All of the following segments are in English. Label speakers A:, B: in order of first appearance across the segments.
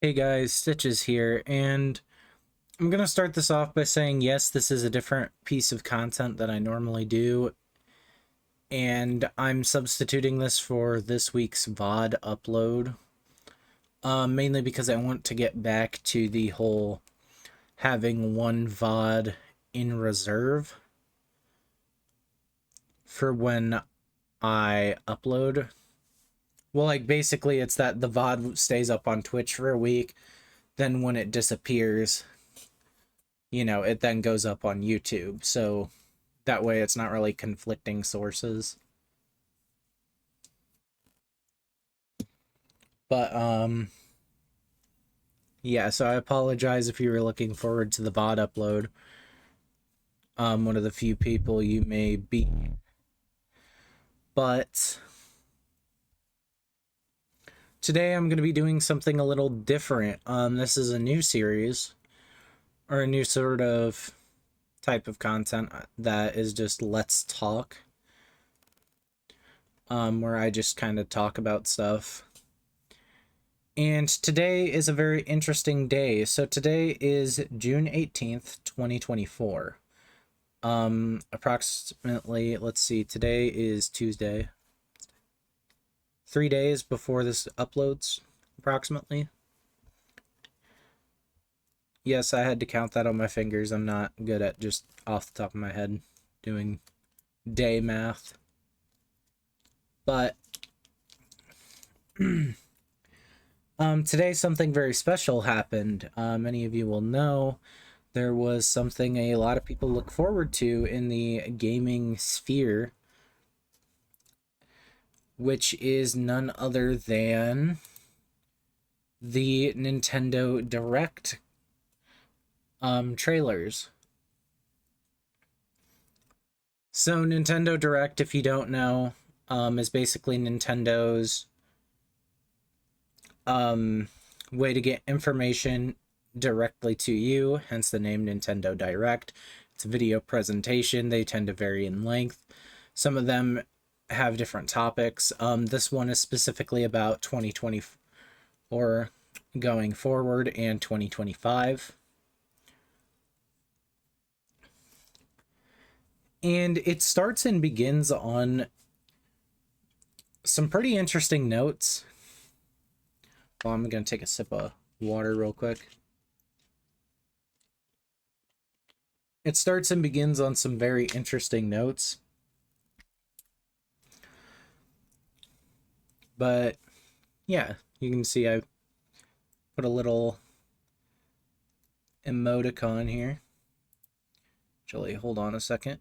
A: Hey guys, Stitches here, and I'm gonna start this off by saying yes, this is a different piece of content that I normally do, and I'm substituting this for this week's VOD upload, mainly because I want to get back to the whole having one VOD in reserve for when I upload. Well, like, basically it's that the VOD stays up on Twitch for a week, then when it disappears, it then goes up on YouTube. So that way it's not really conflicting sources. But yeah, so I apologize if you were looking forward to the VOD upload. One of the few people you may be. But today I'm going to be doing something a little different. This is a new series, or a new sort of type of content that is just Let's Talk, where I just kind of talk about stuff. And today is a very interesting day. So today is June 18th, 2024. Approximately, let's see, today is Tuesday. 3 days before this uploads, approximately. Yes, I had to count that on my fingers. I'm not good at just off the top of my head doing day math. But today something very special happened. Many of you will know there was something a lot of people look forward to in the gaming sphere, which is none other than the Nintendo Direct trailers. So Nintendo Direct, if you don't know, is basically Nintendo's way to get information directly to you, hence the name Nintendo Direct. It's a video presentation. They tend to vary in length. Some of them have different topics. This one is specifically about 2024 going forward and 2025. And it starts and begins on some pretty interesting notes. Well, I'm going to take a sip of water real quick. It starts and begins on some very interesting notes. But yeah, you can see I put a little emoticon here. Actually, hold on a second.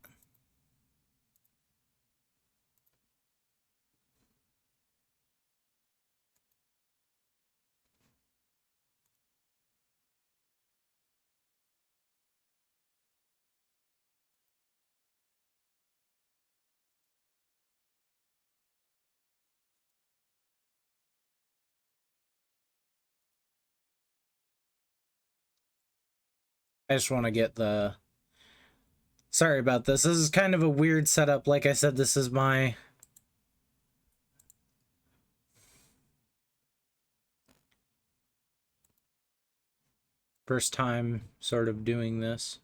A: I just want to get the... Sorry about this. This is kind of a weird setup. Like I said, this is my... first time sort of doing this.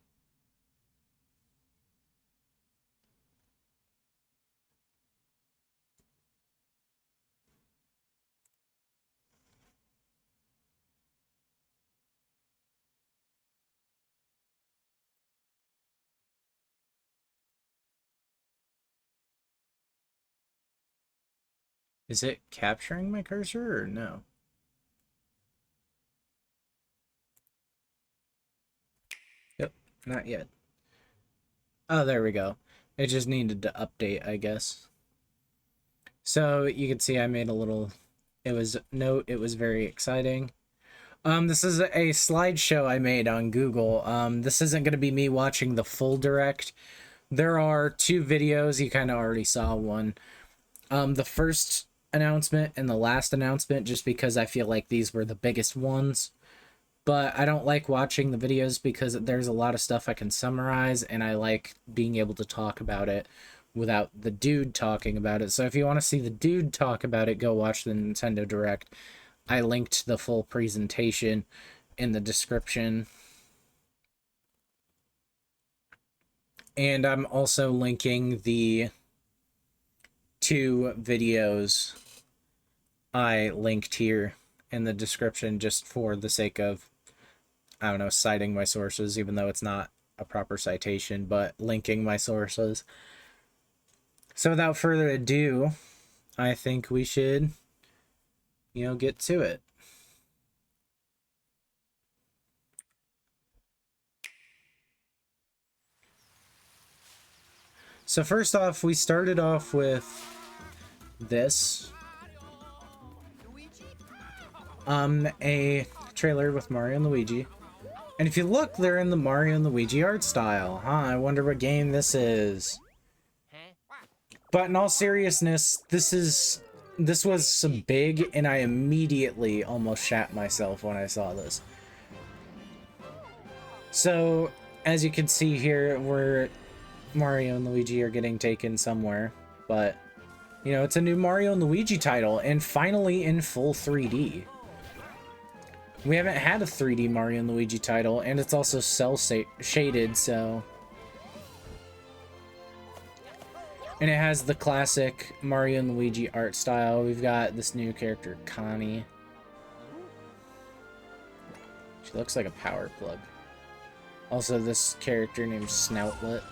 A: Is it capturing my cursor or no? Yep, not yet. Oh, there we go. It just needed to update, I guess. So you can see I made a little... It was very exciting. This is a slideshow I made on Google. This isn't going to be me watching the full direct. There are two videos. You kind of already saw one. The first announcement and the last announcement, just because I feel like these were the biggest ones. But I don't like watching the videos because there's a lot of stuff I can summarize, and I like being able to talk about it without the dude talking about it. So if you want to see the dude talk about it, go watch the Nintendo Direct. I linked the full presentation in the description. And I'm also linking the 2 videos I linked here in the description just for the sake of, I don't know, citing my sources, even though it's not a proper citation, but linking my sources. So without further ado, I think we should, get to it. So first off, we started off with this. A trailer with Mario and Luigi. And if you look, they're in the Mario and Luigi art style. I wonder what game this is. But in all seriousness, this was big, and I immediately almost shat myself when I saw this. So, as you can see here, Mario and Luigi are getting taken somewhere, but, it's a new Mario and Luigi title, and finally in full 3D. We haven't had a 3D Mario and Luigi title, and it's also cel-shaded, so... And it has the classic Mario and Luigi art style. We've got this new character, Connie. She looks like a power plug. Also, this character named Snoutlet.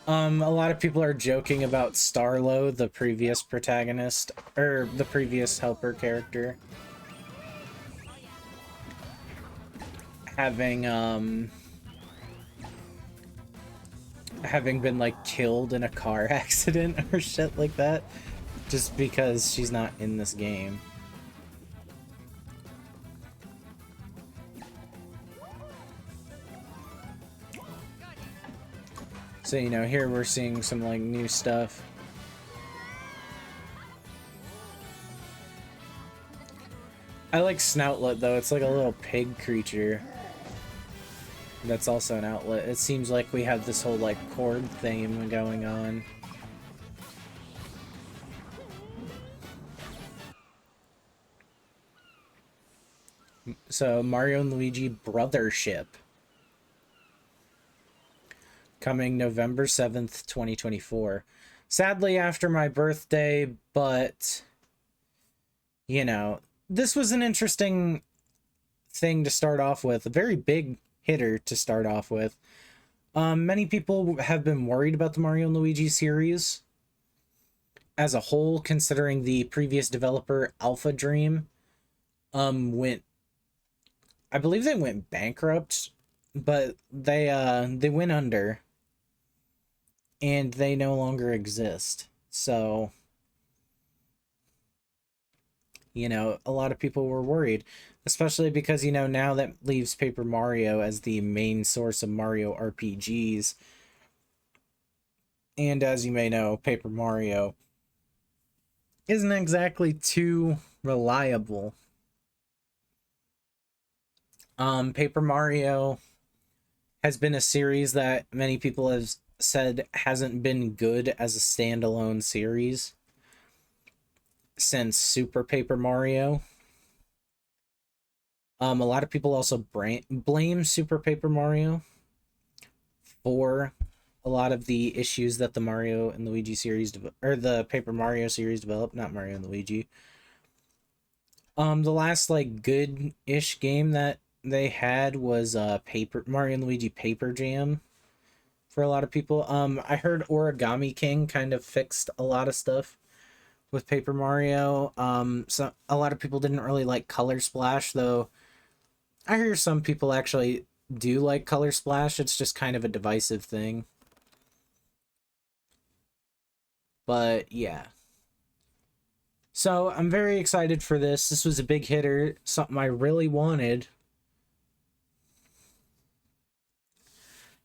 A: A lot of people are joking about Starlo, the previous protagonist, or the previous helper character, having been like killed in a car accident or shit like that, just because she's not in this game. So, here we're seeing some, like, new stuff. I like Snoutlet, though. It's like a little pig creature. That's also an outlet. It seems like we have this whole, like, chord theme going on. So, Mario and Luigi Brothership. Coming November 7th, 2024. Sadly, after my birthday, but, this was an interesting thing to start off with. A very big hitter to start off with. Many people have been worried about the Mario and Luigi series as a whole, considering the previous developer, Alpha Dream, I believe they went bankrupt, but they went under. And they no longer exist. So, a lot of people were worried. Especially because, now that leaves Paper Mario as the main source of Mario RPGs. And as you may know, Paper Mario isn't exactly too reliable. Paper Mario has been a series that many people have said hasn't been good as a standalone series since Super Paper Mario. A lot of people also blame Super Paper Mario for a lot of the issues that the Mario and Luigi series or the Paper Mario series developed, not Mario and Luigi. The last like good-ish game that they had was Mario and Luigi Paper Jam. For a lot of people, I heard Origami King kind of fixed a lot of stuff with Paper Mario. So a lot of people didn't really like Color Splash, though. I hear some people actually do like Color Splash. It's just kind of a divisive thing. But yeah. So I'm very excited for this. This was a big hitter, something I really wanted.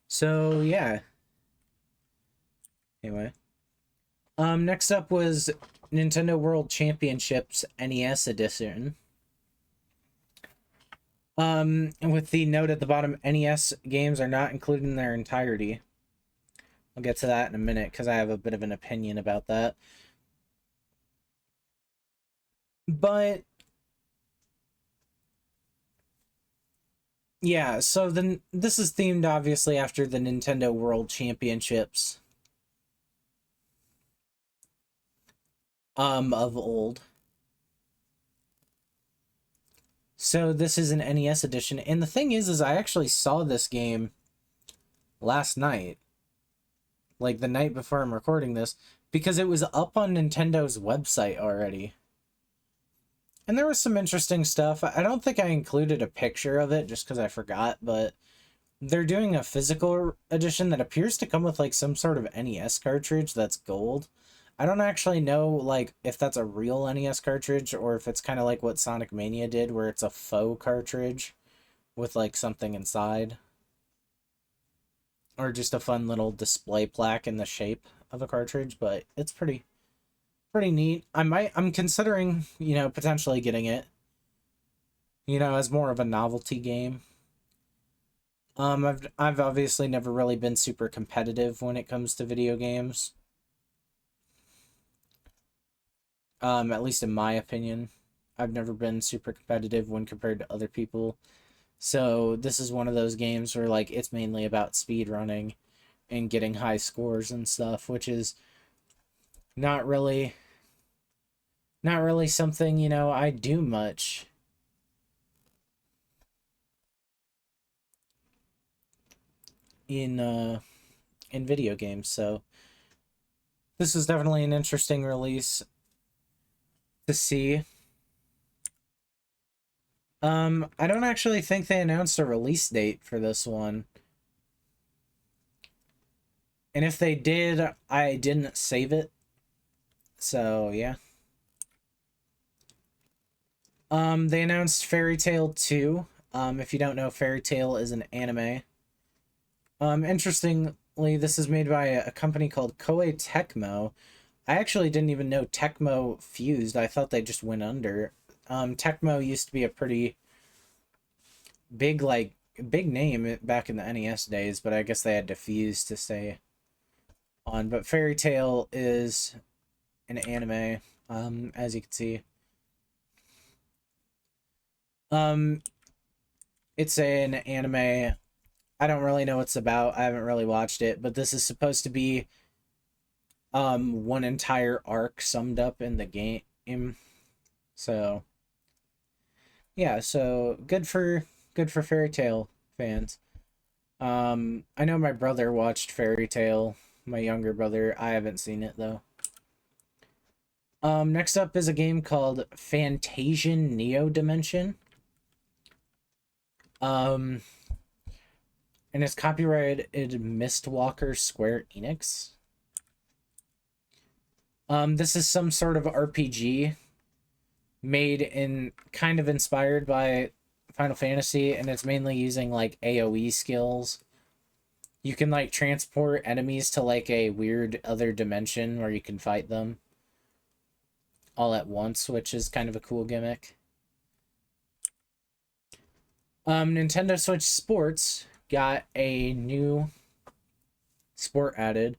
A: So yeah. Anyway. Next up was Nintendo World Championships NES Edition. With the note at the bottom, NES games are not included in their entirety. I'll get to that in a minute because I have a bit of an opinion about that. But yeah, so then this is themed obviously after the Nintendo World Championships of old. So this is an NES edition, and the thing is I actually saw this game last night, like the night before I'm recording this, because it was up on Nintendo's website already. And there was some interesting stuff. I don't think I included a picture of it just because I forgot, but they're doing a physical edition that appears to come with like some sort of NES cartridge that's gold. I don't actually know like if that's a real NES cartridge or if it's kind of like what Sonic Mania did where it's a faux cartridge with like something inside or just a fun little display plaque in the shape of a cartridge, but it's pretty neat. I'm considering, potentially getting it, as more of a novelty game. I've obviously never really been super competitive when it comes to video games. At least in my opinion. I've never been super competitive when compared to other people. So this is one of those games where like it's mainly about speed running and getting high scores and stuff, which is not really something, I do much. In video games, so this is definitely an interesting release to see. I don't actually think they announced a release date for this one. And if they did, I didn't save it. So, yeah. They announced Fairy Tail 2. If you don't know, Fairy Tail is an anime. Interestingly, this is made by a company called Koei Tecmo. I actually didn't even know Tecmo fused. I thought they just went under. Tecmo used to be a pretty big name back in the NES days, but I guess they had to fuse to stay on. But Fairy Tail is an anime, as you can see. It's an anime. I don't really know what it's about. I haven't really watched it, but this is supposed to be one entire arc summed up in the game. So yeah, so good for Fairy Tail fans. I know my brother watched Fairy Tail, my younger brother. I haven't seen it though. Next up is a game called Fantasian Neo Dimension. And it's copyrighted Mistwalker Square Enix. This is some sort of RPG made in kind of inspired by Final Fantasy, and it's mainly using like AoE skills. You can like transport enemies to like a weird other dimension where you can fight them all at once, which is kind of a cool gimmick. Nintendo Switch Sports got a new sport added.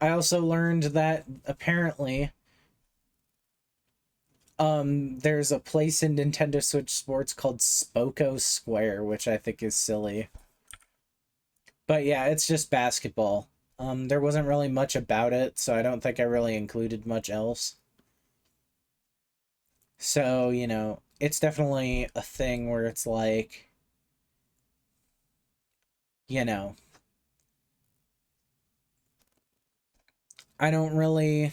A: I also learned that apparently there's a place in Nintendo Switch Sports called Spoko Square, which I think is silly. But yeah, it's just basketball. There wasn't really much about it, so I don't think I really included much else. So, it's definitely a thing where it's like, you know, I don't really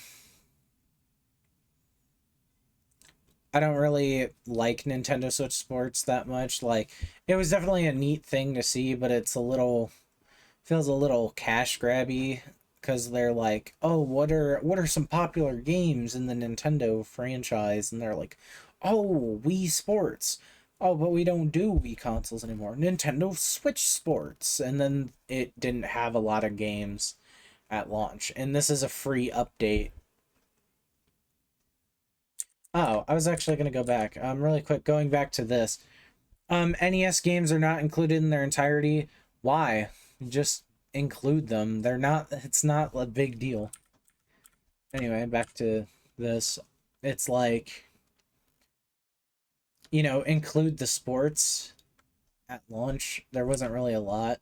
A: like Nintendo Switch Sports that much. Like, it was definitely a neat thing to see, but feels a little cash grabby because they're like, oh, what are some popular games in the Nintendo franchise? And they're like, oh, Wii Sports. Oh, but we don't do Wii consoles anymore. Nintendo Switch Sports. And then it didn't have a lot of games at launch. And this is a free update. Oh, I was actually going to go back. Really quick, going back to this. NES games are not included in their entirety. Why? Just include them. It's not a big deal. Anyway, back to this. it's like, you know, include the sports at launch. There wasn't really a lot.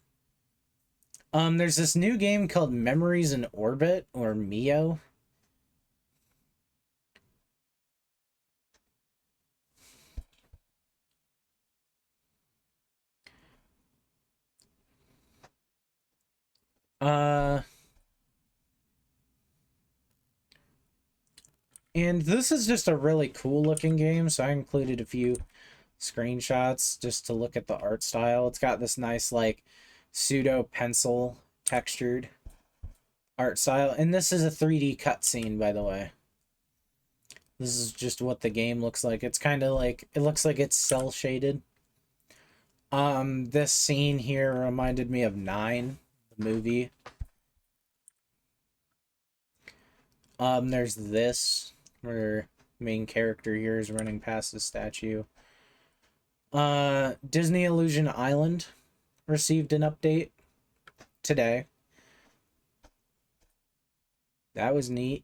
A: There's this new game called Memories in Orbit, or Mio. Uh, and this is just a really cool looking game, so I included a few screenshots just to look at the art style. It's got this nice, like, pseudo pencil textured art style, and this is a 3D cutscene, by the way. This is just what the game looks like. It's kind of like, it looks like it's cel shaded. This scene here reminded me of Nine, the movie. There's this, where main character here is running past the statue. Disney Illusion Island received an update today. That was neat.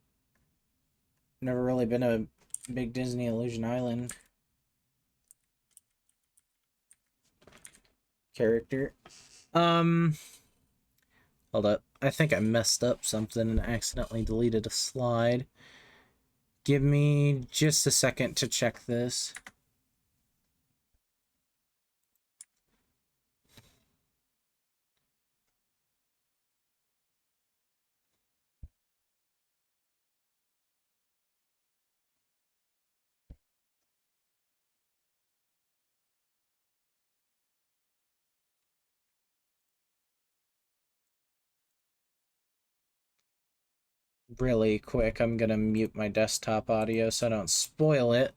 A: Never really been a big Disney Illusion Island character. Hold up. I think I messed up something and accidentally deleted a slide. Give me just a second to check this. Really quick, I'm gonna mute my desktop audio so I don't spoil it.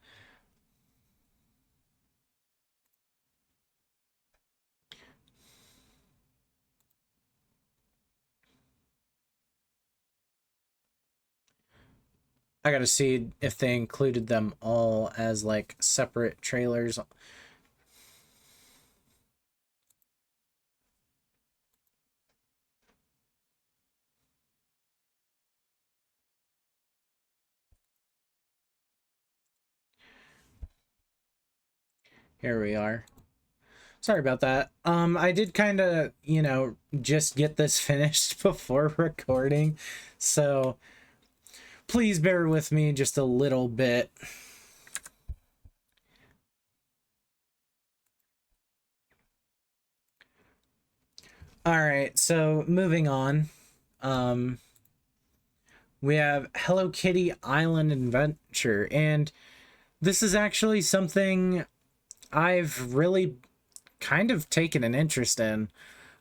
A: I gotta see if they included them all as like separate trailers. Here we are. Sorry about that. I did kind of, you know, just get this finished before recording, so please bear with me just a little bit. All right, so moving on. We have Hello Kitty Island Adventure, and this is actually something I've really kind of taken an interest in.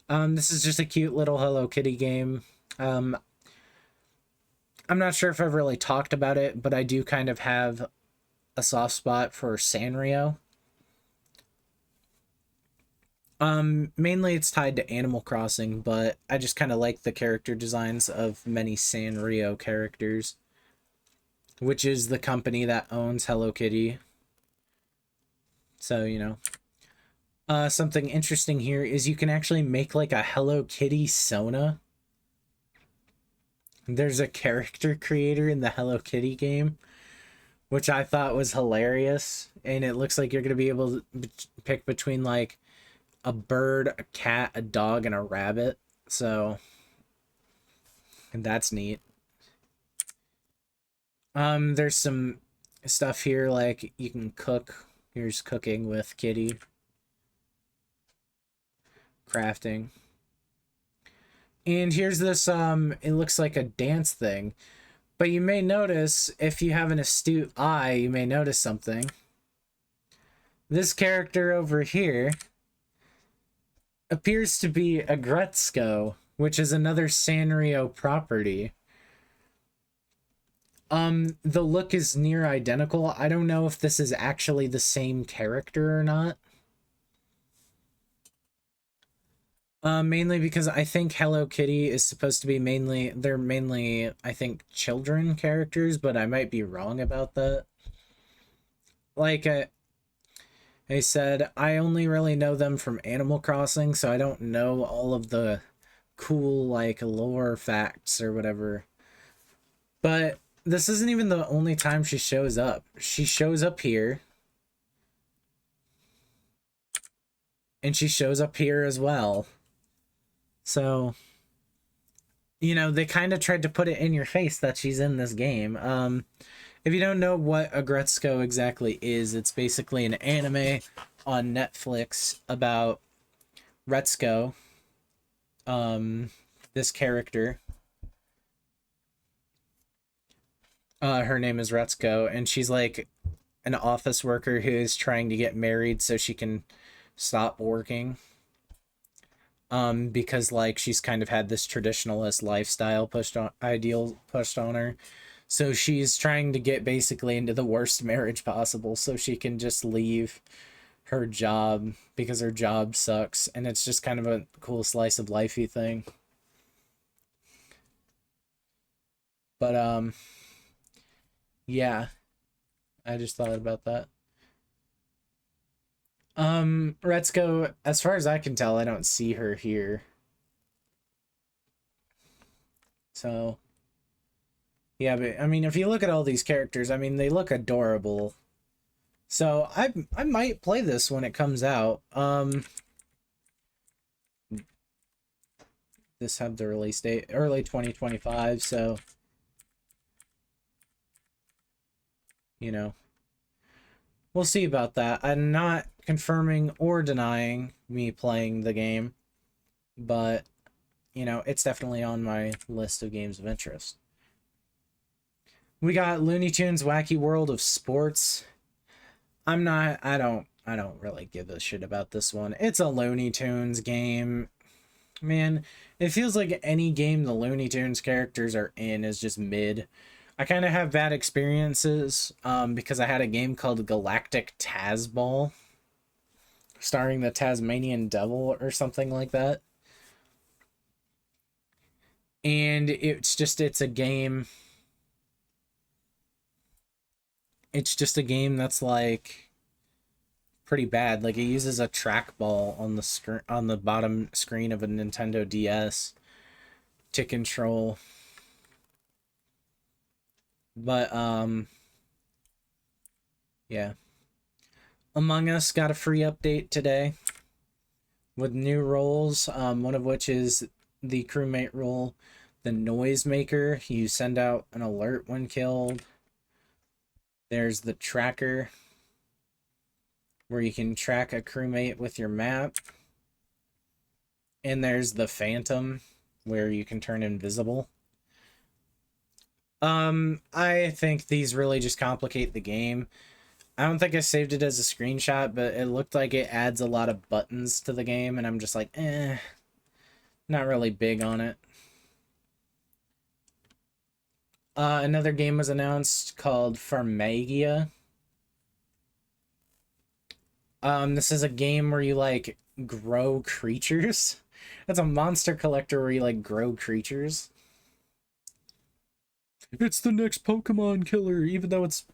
A: This is just a cute little Hello Kitty game. I'm not sure if I've really talked about it, but I do kind of have a soft spot for Sanrio. Mainly it's tied to Animal Crossing, but I just kind of like the character designs of many Sanrio characters, which is the company that owns Hello Kitty. So, you know. Something interesting here is you can actually make like a Hello Kitty Sona. There's a character creator in the Hello Kitty game, which I thought was hilarious. And it looks like you're going to be able to pick between like a bird, a cat, a dog, and a rabbit. So, and that's neat. There's some stuff here like you can cook. Here's cooking with Kitty. Crafting. And here's this, it looks like a dance thing. But you may notice, if you have an astute eye, you may notice something. This character over here appears to be Aggretsuko, which is another Sanrio property. The look is near identical. I don't know if this is actually the same character or not. Mainly because I think Hello Kitty is supposed to be they're mainly, I think, children characters, but I might be wrong about that. Like, I said, I only really know them from Animal Crossing, so I don't know all of the cool, like, lore facts or whatever. But this isn't even the only time she shows up. She shows up here. And she shows up here as well. So, you know, they kind of tried to put it in your face that she's in this game. If you don't know what Agretzko exactly is, it's basically an anime on Netflix about Retsuko, this character. Her name is Retsuko, and she's like an office worker who is trying to get married so she can stop working. Because like she's kind of had this traditionalist lifestyle pushed on her. So she's trying to get basically into the worst marriage possible so she can just leave her job because her job sucks, and it's just kind of a cool slice of lifey thing. But yeah, I just thought about that. Retsuko, as far as I can tell, I don't see her here. So yeah, but I mean, if you look at all these characters, I mean, they look adorable. So I might play this when it comes out. This had the release date early 2025, so you know, we'll see about that. I'm not confirming or denying me playing the game, but you know, it's definitely on my list of games of interest. We got Looney Tunes Wacky World of Sports. I don't really give a shit about this one. It's a Looney Tunes game. Man, it feels like any game the Looney Tunes characters are in is just mid. I kind of have bad experiences because I had a game called Galactic Tazball starring the Tasmanian Devil or something like that. And it's a game. It's just a game that's like pretty bad. Like it uses a trackball on the screen on the bottom screen of a Nintendo DS to control. But yeah. Among Us got a free update today with new roles, one of which is the crewmate role, the Noisemaker. You send out an alert when killed. There's the Tracker, where you can track a crewmate with your map. And there's the Phantom, where you can turn invisible. I think these really just complicate the game. I don't think I saved it as a screenshot, but it looked like it adds a lot of buttons to the game, and I'm just like, not really big on it. Another game was announced called Farmagia. This is a game where you like grow creatures. It's a monster collector where you like grow creatures. It's the next Pokemon killer, even though it's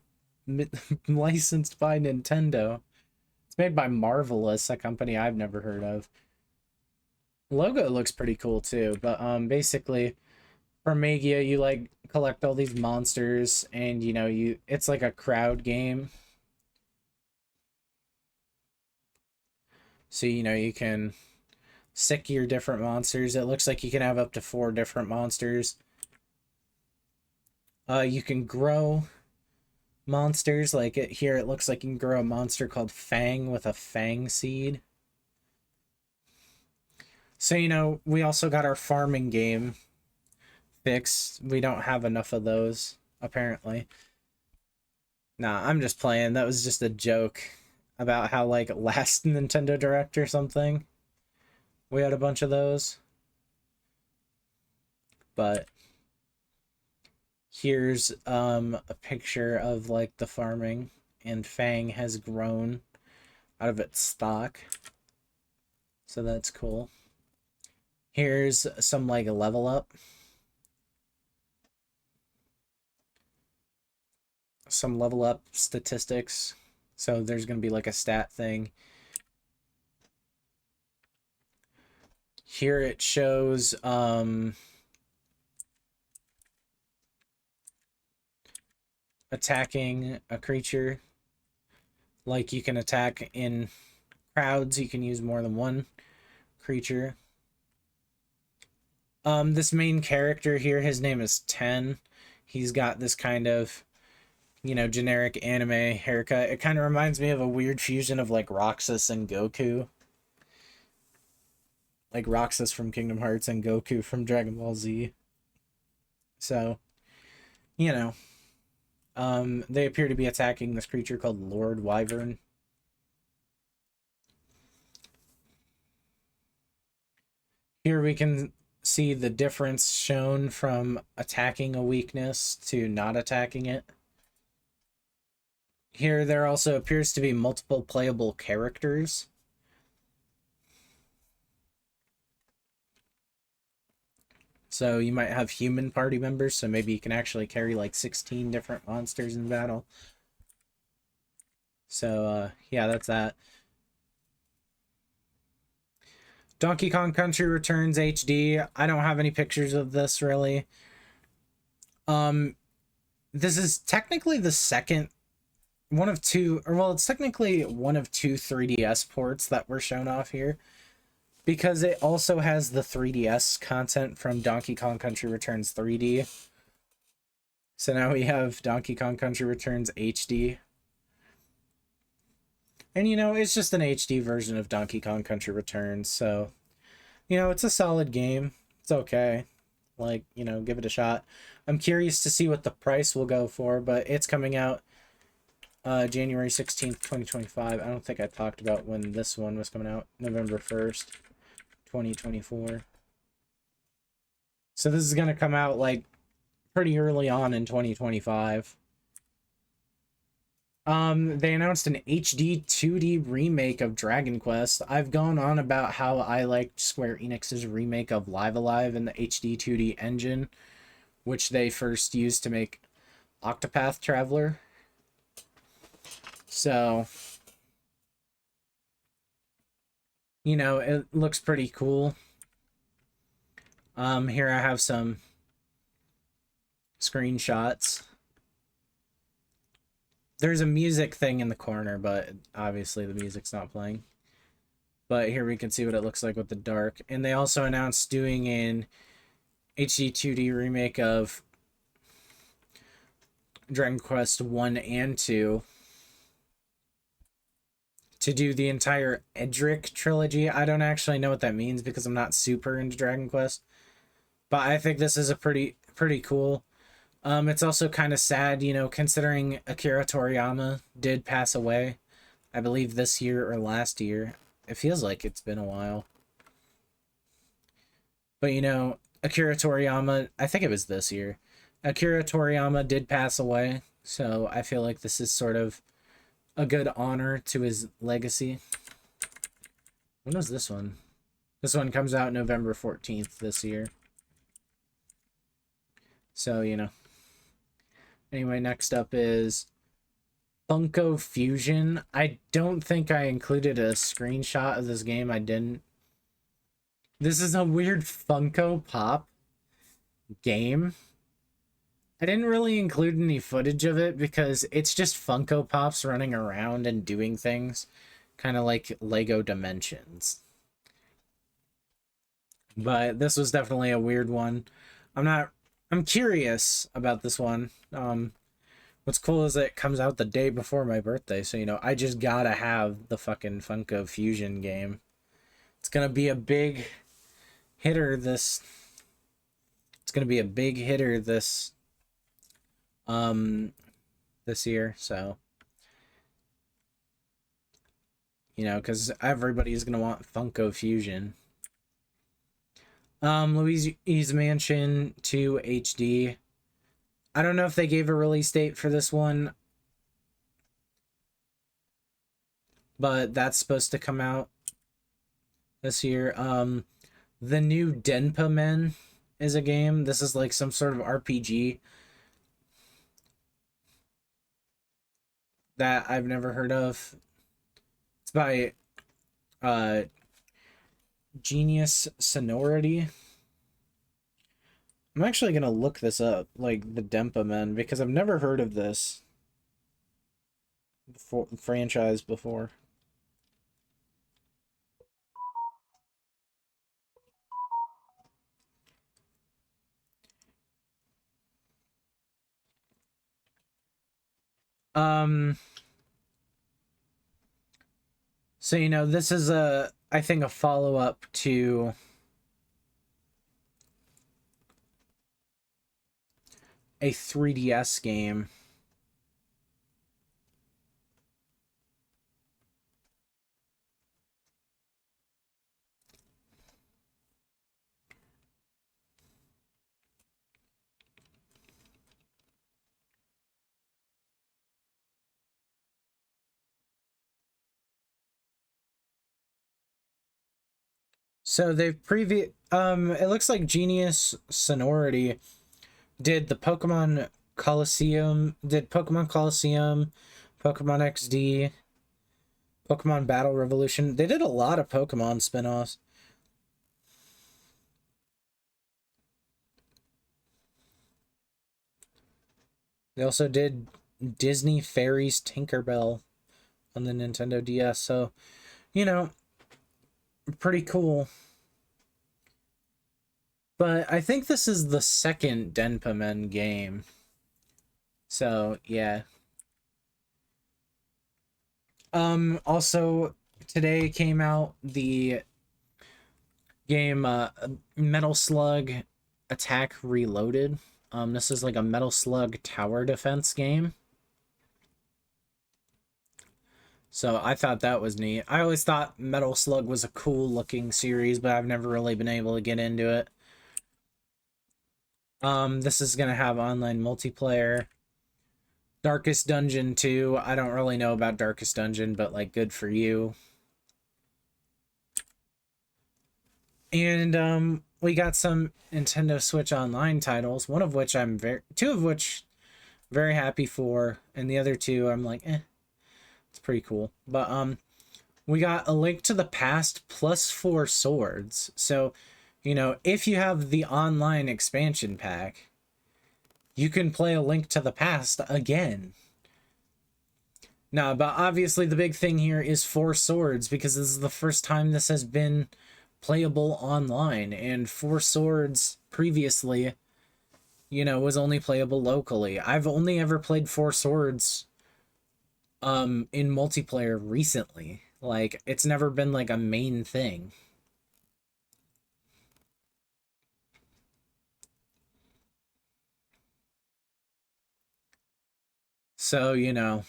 A: licensed by Nintendo. It's made by Marvelous, a company I've never heard of. Logo looks pretty cool too, but basically for Magia you like collect all these monsters, and you know, it's like a crowd game. So you know, you can sick your different monsters. It looks like you can have up to 4 different monsters. You can grow monsters. Like here it looks like you can grow a monster called Fang with a Fang seed. So you know, we also got our farming game fixed. We don't have enough of those, apparently. Nah, I'm just playing. That was just a joke about how like last Nintendo Direct or something, we had a bunch of those. But here's a picture of like the farming, and Fang has grown out of its stock. So that's cool. Here's some like level up. Some level up statistics. So there's going to be like a stat thing. Here it shows attacking a creature. Like you can attack in crowds, you can use more than one creature. This main character here, his name is Ten. He's got this kind of, you know, generic anime haircut. It kind of reminds me of a weird fusion of like Roxas and Goku. Like Roxas from Kingdom Hearts and Goku from Dragon Ball Z. So, you know, they appear to be attacking this creature called Lord Wyvern. Here we can see the difference shown from attacking a weakness to not attacking it. Here there also appears to be multiple playable characters. So you might have human party members, so maybe you can actually carry like 16 different monsters in battle. So, yeah, that's that. Donkey Kong Country Returns HD. I don't have any pictures of this, really. This is technically the second one of two, or well, it's technically one of two 3DS ports that were shown off here, because it also has the 3DS content from Donkey Kong Country Returns 3D. So now we have Donkey Kong Country Returns HD. And, you know, it's just an HD version of Donkey Kong Country Returns, so, you know, it's a solid game. It's okay. Like, you know, give it a shot. I'm curious to see what the price will go for, but it's coming out January 16th, 2025. I don't think I talked about when this one was coming out. November 1st, 2024. So this is going to come out, like, pretty early on in 2025. They announced an HD 2D remake of Dragon Quest. I've gone on about how I liked Square Enix's remake of Live Alive in the HD 2D engine, which they first used to make Octopath Traveler. So, you know, it looks pretty cool. Here I have some screenshots. There's a music thing in the corner, but obviously the music's not playing. But here we can see what it looks like with the dark. And they also announced doing an HD 2D remake of Dragon Quest 1 and 2 to do the entire Edric trilogy. I don't actually know what that means because I'm not super into Dragon Quest. But I think this is a pretty cool. It's also kind of sad, you know, considering Akira Toriyama did pass away, I believe this year or last year. It feels like it's been a while. But, you know, Akira Toriyama, I think it was this year. Akira Toriyama did pass away, so I feel like this is sort of a good honor to his legacy. When was this one? This one comes out November 14th this year. So, you know. Anyway, next up is Funko Fusion. I don't think I included a screenshot of this game. I didn't. This is a weird Funko Pop game. I didn't really include any footage of it because it's just Funko Pops running around and doing things. Kind of like Lego Dimensions. But this was definitely a weird one. I'm curious about this one. What's cool is that it comes out the day before my birthday, so, you know, I just gotta have the fucking Funko Fusion game. It's gonna be a big hitter this... It's gonna be a big hitter this year, so... You know, because everybody's gonna want Funko Fusion. Luigi's Mansion 2 HD. I don't know if they gave a release date for this one, but that's supposed to come out this year. The new Denpa Men is a game. This is like some sort of RPG that I've never heard of. It's by Genius Sonority. I'm actually gonna look this up, like the Denpa Men, because I've never heard of this franchise before. Um, so you know, this is I think a follow-up to a 3DS game. So they've it looks like Genius Sonority did the Pokemon Coliseum, Pokemon XD, Pokemon Battle Revolution. They did a lot of Pokemon spin-offs. They also did Disney Fairies Tinkerbell on the Nintendo DS. So, you know, pretty cool. But I think this is the second Denpa Men game. So, yeah. Also, today came out the game Metal Slug Attack Reloaded. This is like a Metal Slug tower defense game. So I thought that was neat. I always thought Metal Slug was a cool looking series, but I've never really been able to get into it. This is gonna have online multiplayer. Darkest Dungeon 2. I don't really know about Darkest Dungeon, but like good for you. And we got some Nintendo Switch Online titles, two of which very happy for, and the other two I'm like, it's pretty cool. But we got A Link to the Past plus 4 swords. So, you know, if you have the online expansion pack, you can play A Link to the Past again. Now, but obviously the big thing here is 4 swords, because this is the first time this has been playable online, and 4 swords previously, you know, was only playable locally. I've only ever played 4 swords in multiplayer recently. Like, it's never been like a main thing. So, you know,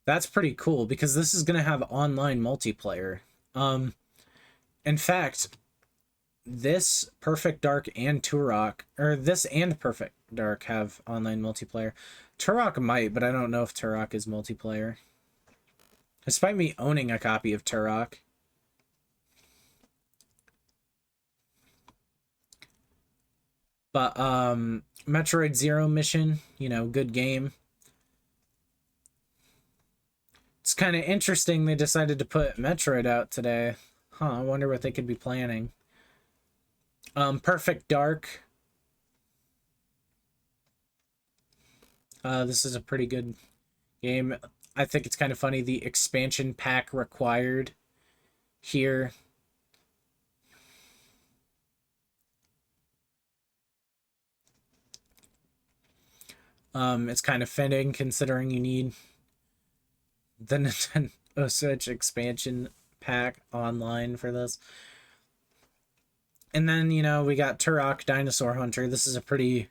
A: that's pretty cool, because this is going to have online multiplayer. In fact, this Perfect Dark and Turok, or this and Perfect Dark have online multiplayer. Turok might, but I don't know if Turok is multiplayer. Despite me owning a copy of Turok. But Metroid Zero Mission, you know, good game. It's kind of interesting they decided to put Metroid out today. Huh, I wonder what they could be planning. Perfect Dark. This is a pretty good game. I think it's kind of funny, the expansion pack required here. It's kind of fitting considering you need the Nintendo Switch expansion pack online for this. And then, you know, we got Turok Dinosaur Hunter. This is a pretty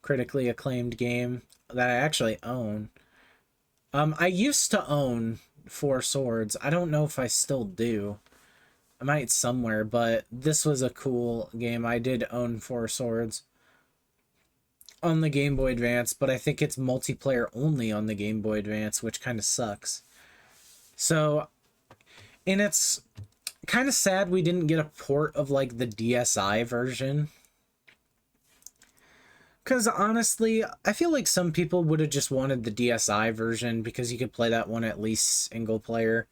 A: critically acclaimed game that I actually own. I used to own 4 swords. I don't know if I still do. I might somewhere, but this was a cool game. I did own 4 swords on the Game Boy Advance, but I think it's multiplayer only on the Game Boy Advance, which kind of sucks. So, and it's kind of sad we didn't get a port of like the DSi version. Because honestly, I feel like some people would have just wanted the DSi version because you could play that one at least single player.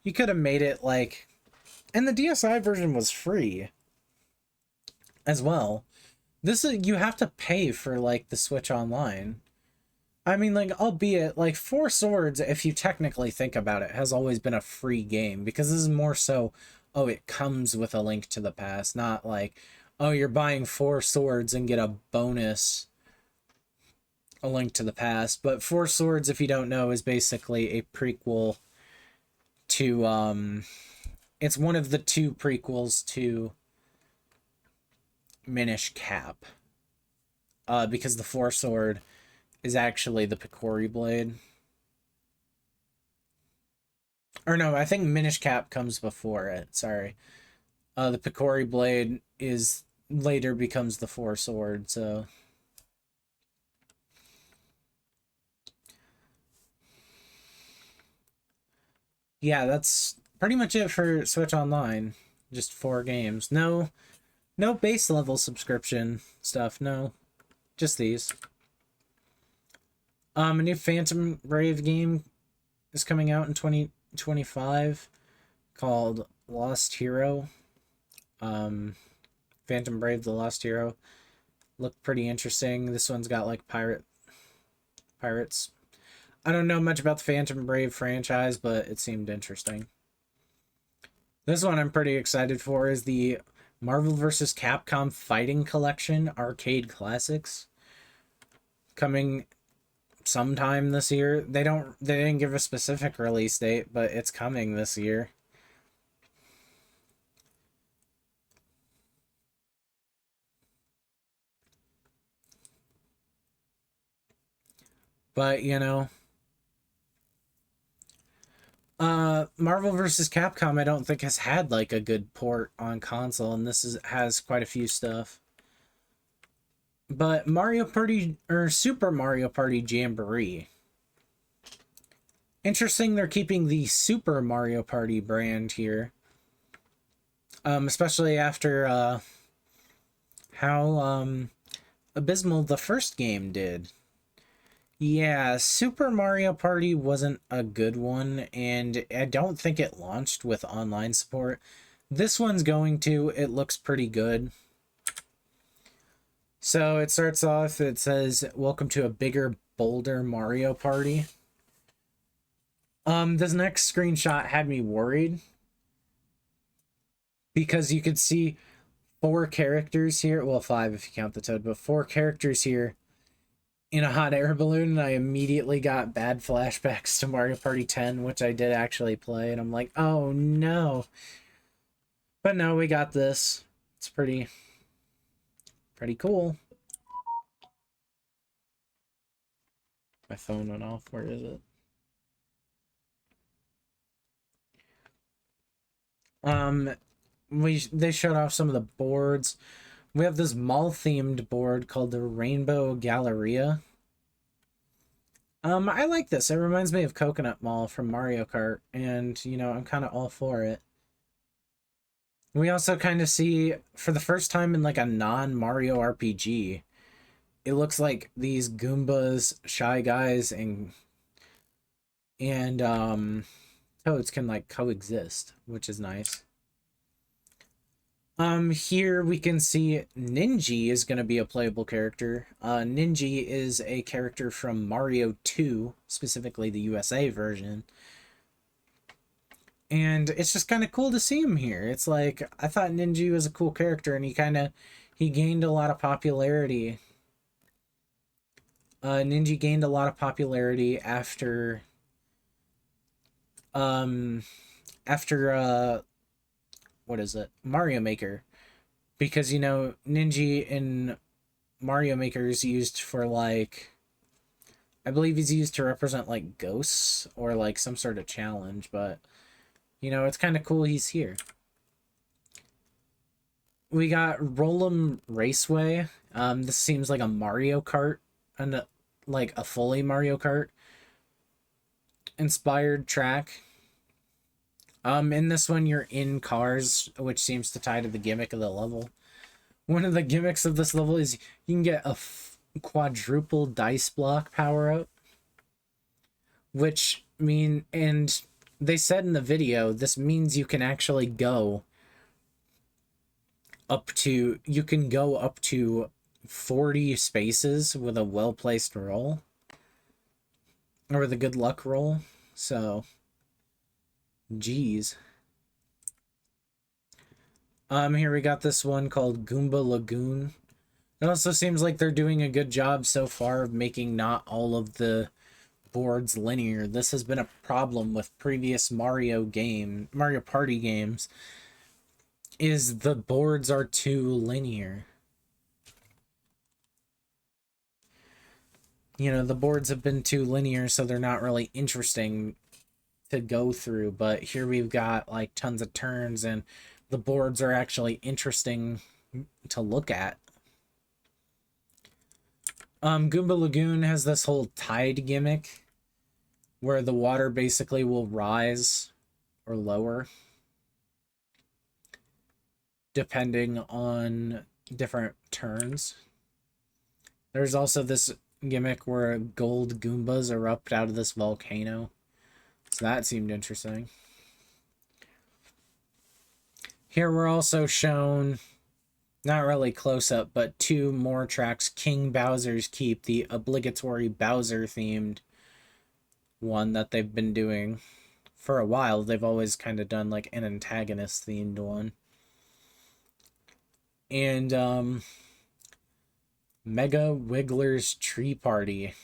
A: You could have made it like, and the DSi version was free as well. This is, you have to pay for like the Switch Online. I mean, like, albeit like Four Swords, if you technically think about it, has always been a free game, because this is more so, oh, it comes with A Link to the Past, not like, oh, you're buying Four Swords and get a bonus A Link to the Past. But Four Swords, if you don't know, is basically a prequel to it's one of the two prequels to Minish Cap. Because the Four Sword is actually the Picori Blade. Or no, I think Minish Cap comes before it. Sorry. The Picori Blade is later becomes the Four Sword, so yeah, that's pretty much it for Switch Online. Just 4 games. No base level subscription stuff, no. Just these. A new Phantom Brave game is coming out in 2025 called Lost Hero. Phantom Brave the Lost Hero looked pretty interesting. This one's got like pirates. I don't know much about the Phantom Brave franchise, but it seemed interesting. This one I'm pretty excited for is the Marvel vs. Capcom Fighting Collection Arcade Classics, coming sometime this year. They didn't give a specific release date, but it's coming this year. But, you know, Marvel vs. Capcom I don't think has had like a good port on console, and has quite a few stuff. But Mario Party, or Super Mario Party Jamboree. Interesting, they're keeping the Super Mario Party brand here. Especially after how abysmal the first game did. Yeah, Super Mario Party wasn't a good one, and I don't think it launched with online support. This one's going to. It looks pretty good. So it starts off, it says, "Welcome to a bigger, bolder Mario Party." This next screenshot had me worried, because you could see 4 characters here. Well, 5 if you count the Toad, but 4 characters here in a hot air balloon, and I immediately got bad flashbacks to Mario Party 10, which I did actually play, and I'm like, oh no. But no, we got this. It's pretty cool. My phone went off. Where is it? They showed off some of the boards. We have this mall-themed board called the Rainbow Galleria. I like this. It reminds me of Coconut Mall from Mario Kart, and, you know, I'm kind of all for it. We also kind of see, for the first time in, like, a non-Mario RPG, it looks like these Goombas, Shy Guys, and Toads can, like, coexist, which is nice. Here we can see Ninji is going to be a playable character. Ninji is a character from Mario 2, specifically the USA version. And it's just kind of cool to see him here. It's like, I thought Ninji was a cool character, and he gained a lot of popularity. Ninji gained a lot of popularity after what is it? Mario Maker. Because, you know, Ninji in Mario Maker is used for, like, I believe he's used to represent, like, ghosts or, like, some sort of challenge, but, you know, it's kind of cool he's here. We got Roll'em Raceway. This seems like a Mario Kart, and like a fully Mario Kart inspired track. In this one, you're in cars, which seems to tie to the gimmick of the level. One of the gimmicks of this level is you can get a quadruple dice block power up, and they said in the video, this means you can actually go up to 40 spaces with a well-placed roll. Or with a good luck roll. So, geez. Here we got this one called Goomba Lagoon. It also seems like they're doing a good job so far of making not all of the boards linear. This has been a problem with previous Mario Party games, is the boards are too linear. You know, the boards have been too linear, so they're not really interesting to go through, but here we've got like tons of turns and the boards are actually interesting to look at. Goomba Lagoon has this whole tide gimmick where the water basically will rise or lower depending on different turns. There's also this gimmick where gold Goombas erupt out of this volcano. So that seemed interesting. Here we're also shown, not really close up, but 2 more tracks. King Bowser's Keep, the obligatory Bowser themed one that they've been doing for a while. They've always kind of done like an antagonist themed one. And Mega Wiggler's Tree Party.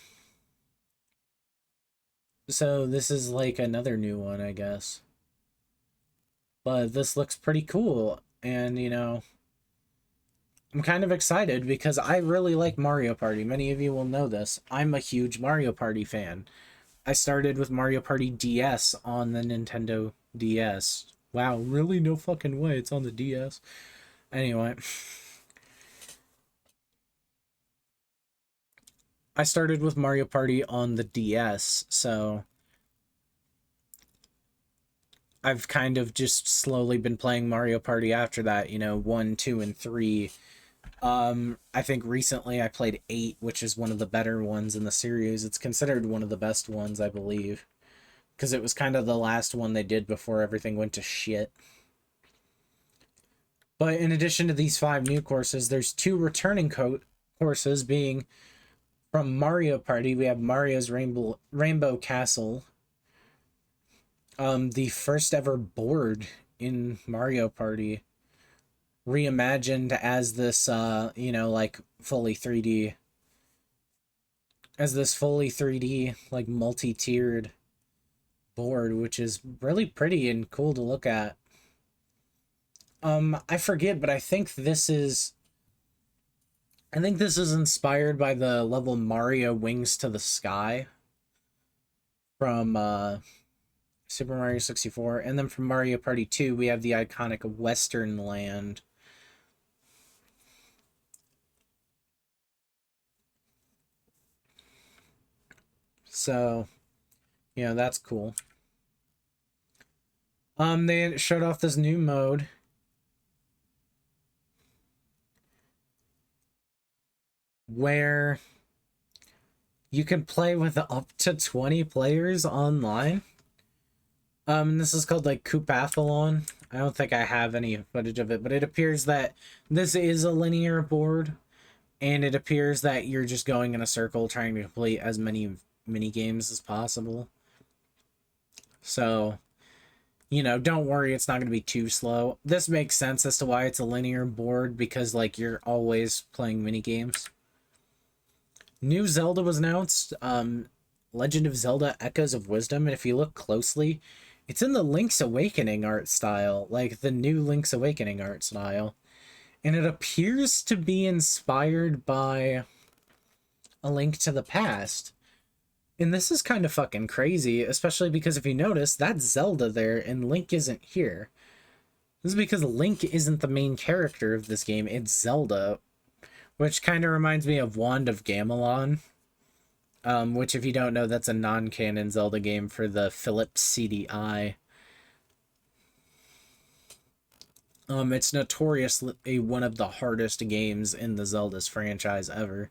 A: So this is like another new one, I guess. But this looks pretty cool, and you know, I'm kind of excited because I really like Mario Party. Many of you will know this. I'm a huge Mario Party fan. I started with Mario Party DS on the Nintendo DS. Wow, really? No fucking way, it's on the DS. Anyway. I started with Mario Party on the DS, so I've kind of just slowly been playing Mario Party after that, you know, 1, 2, and 3. I think recently I played 8, which is one of the better ones in the series. It's considered one of the best ones, I believe, because it was kind of the last one they did before everything went to shit. But in addition to these 5 new courses, there's 2 returning courses, being from Mario Party. We have Mario's Rainbow Castle, the first ever board in Mario Party, reimagined as this you know, like fully 3D, like multi-tiered board, which is really pretty and cool to look at. I forget, but I think this is inspired by the level Mario Wings to the Sky from Super Mario 64, and then from Mario Party 2 we have the iconic Western Land. So, you know, that's cool. They showed off this new mode where you can play with up to 20 players online. This is called like Koopathlon. I don't think I have any footage of it, but it appears that this is a linear board, and it appears that you're just going in a circle trying to complete as many mini games as possible. So, you know, don't worry, it's not going to be too slow. This makes sense as to why it's a linear board, because like you're always playing mini games. New Zelda was announced, Legend of Zelda Echoes of Wisdom, and if you look closely, it's in the Link's Awakening art style, like the new Link's Awakening art style. And it appears to be inspired by A Link to the Past. And this is kind of fucking crazy, especially because if you notice, that's Zelda there and Link isn't here. This is because Link isn't the main character of this game, it's Zelda, which kind of reminds me of Wand of Gamelon. Which, if you don't know, that's a non-canon Zelda game for the Philips CDI. It's notoriously one of the hardest games in the Zelda's franchise ever,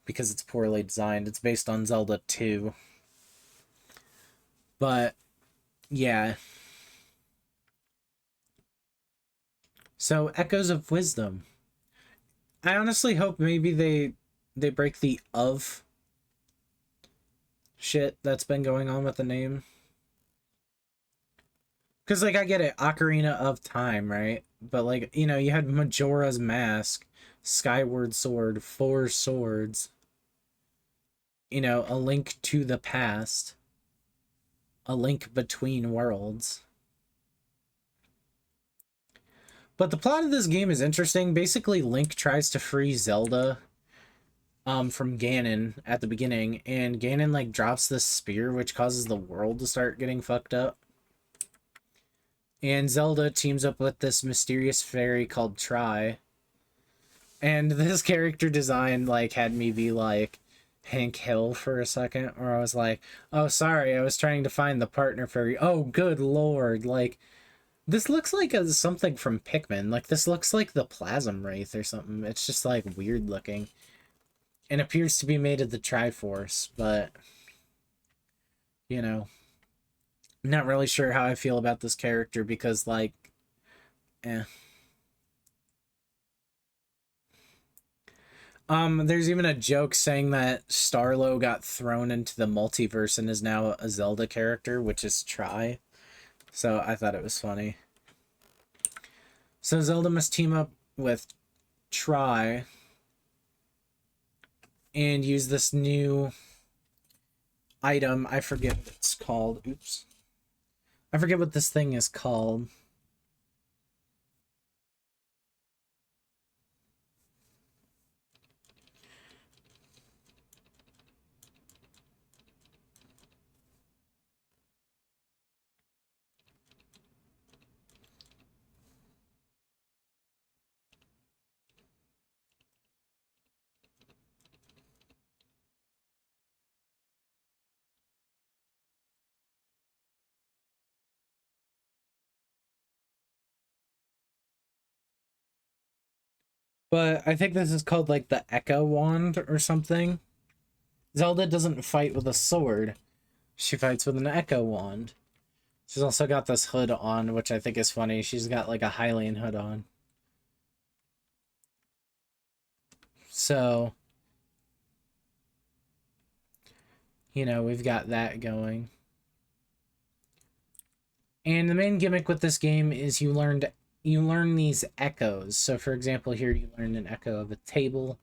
A: because it's poorly designed. It's based on Zelda 2. But, yeah. So, Echoes of Wisdom. I honestly hope maybe they break the of shit that's been going on with the name. Because, like, I get it, Ocarina of Time, right? But, like, you know, you had Majora's Mask, Skyward Sword, Four Swords, you know, A Link to the Past, A Link Between Worlds. But the plot of this game is interesting. Basically, Link tries to free Zelda from Ganon at the beginning, and Ganon, like, drops this spear, which causes the world to start getting fucked up. And Zelda teams up with this mysterious fairy called Tri. And this character design, like, had me be like Hank Hill for a second, where I was like, oh, sorry, I was trying to find the partner fairy. Oh, good lord. Like, this looks like something from Pikmin. Like, this looks like the Plasm Wraith or something. It's just, like, weird looking. And appears to be made of the Triforce, but, you know, I'm not really sure how I feel about this character because, like, eh. There's even a joke saying that Starlo got thrown into the multiverse and is now a Zelda character, which is Tri. So I thought it was funny. So Zelda must team up with Tri and use this new item. I forget what it's called. Oops. I forget what this thing is called. But I think this is called like the Echo Wand or something. Zelda doesn't fight with a sword. She fights with an Echo Wand. She's also got this hood on, which I think is funny. She's got like a Hylian hood on. So, you know, we've got that going. And the main gimmick with this game is you learn these echoes. So for example, here you learn an echo of a table.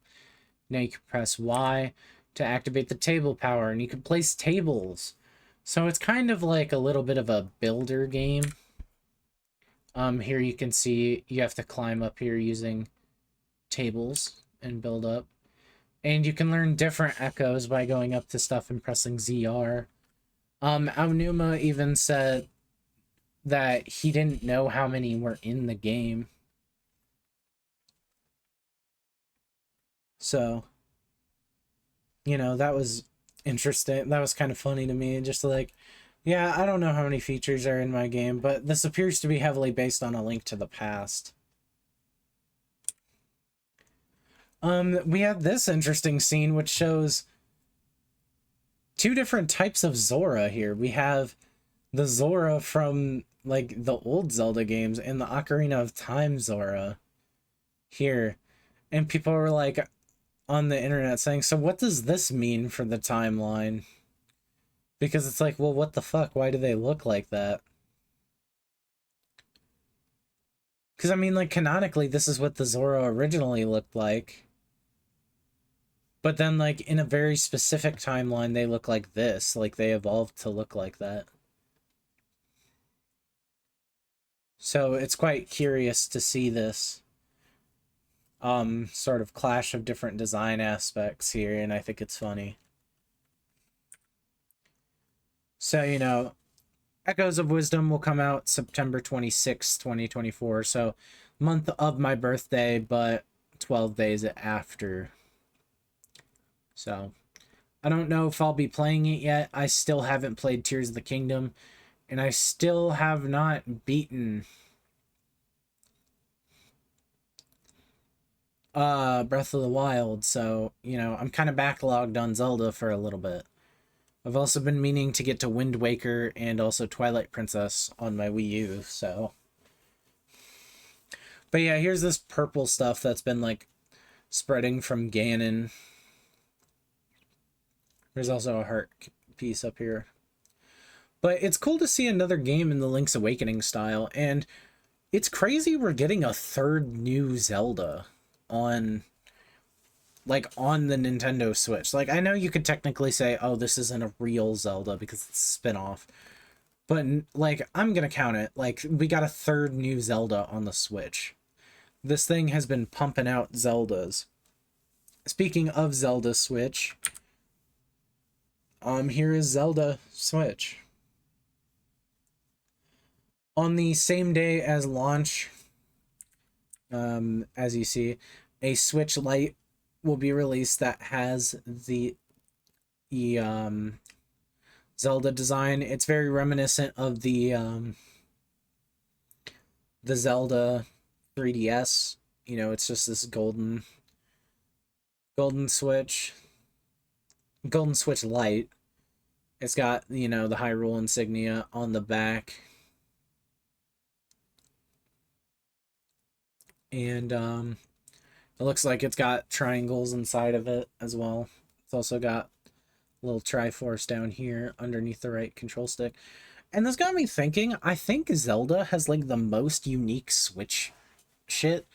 A: Now you can press Y to activate the table power, and you can place tables. So it's kind of like a little bit of a builder game. Here you can see you have to climb up here using tables and build up. And you can learn different echoes by going up to stuff and pressing ZR. Aonuma even said that he didn't know how many were in the game. So, you know, that was interesting. That was kind of funny to me. Just like, yeah, I don't know how many features are in my game, but this appears to be heavily based on A Link to the Past. We have this interesting scene which shows two different types of Zora here. We have the Zora from like the old Zelda games and the Ocarina of Time Zora here. And people were like on the internet saying, so what does this mean for the timeline? Because it's like, well, what the fuck? Why do they look like that? Because I mean, like, canonically, this is what the Zora originally looked like. But then, like, in a very specific timeline, they look like this. Like, they evolved to look like that. So it's quite curious to see this sort of clash of different design aspects here, and I think it's funny. So, you know, Echoes of Wisdom will come out September 26th, 2024. So, month of my birthday, but 12 days after. So, I don't know if I'll be playing it yet. I still haven't played Tears of the Kingdom, and I still have not beaten Breath of the Wild. So, you know, I'm kind of backlogged on Zelda for a little bit. I've also been meaning to get to Wind Waker and also Twilight Princess on my Wii U, so. But yeah, here's this purple stuff that's been, like, spreading from Ganon. There's also a heart piece up here. But it's cool to see another game in the Link's Awakening style, and it's crazy we're getting a third new Zelda on on the Nintendo Switch. Like, I know you could technically say, oh, this isn't a real Zelda because it's a spin-off. But, like, I'm gonna count it. Like, we got a third new Zelda on the Switch. This thing has been pumping out Zeldas. Speaking of Zelda Switch, here is Zelda Switch. On the same day as launch, as you see, a Switch Lite will be released that has the Zelda design. It's very reminiscent of the Zelda 3DS. You know, it's just this golden Switch Lite. It's got, you know, the Hyrule insignia on the back. And it looks like it's got triangles inside of it as well. It's also got a little Triforce down here underneath the right control stick. And this got me thinking, I think Zelda has like the most unique Switch shit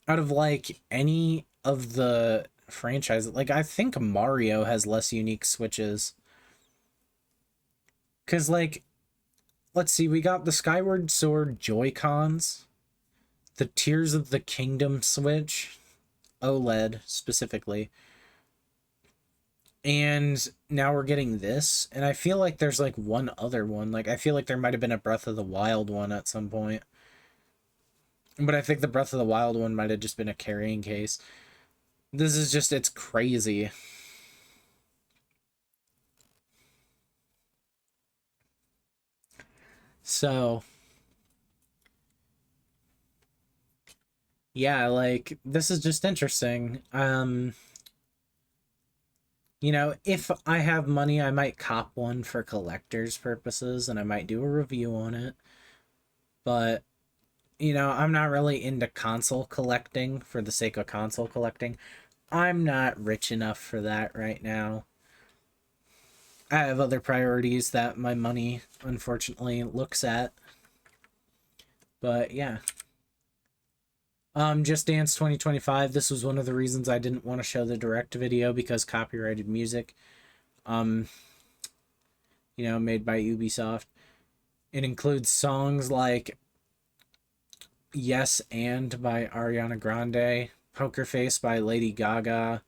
A: out of like any of the franchises. Like, I think Mario has less unique Switches. Because, like, let's see, we got the Skyward Sword Joy-Cons, the Tears of the Kingdom Switch, OLED specifically, and now we're getting this, and I feel like there's like one other one. Like, I feel like there might have been a Breath of the Wild one at some point, but I think the Breath of the Wild one might have just been a carrying case. This is just, it's crazy. So yeah, like, this is just interesting. You know, if I have money, I might cop one for collector's purposes, and I might do a review on it. But, you know, I'm not really into console collecting for the sake of console collecting. I'm not rich enough for that right now. I have other priorities that my money, unfortunately, looks at. But, yeah. Just Dance 2025, this was one of the reasons I didn't want to show the direct video, because copyrighted music, you know, made by Ubisoft. It includes songs like Yes and by Ariana Grande, Poker Face by Lady Gaga,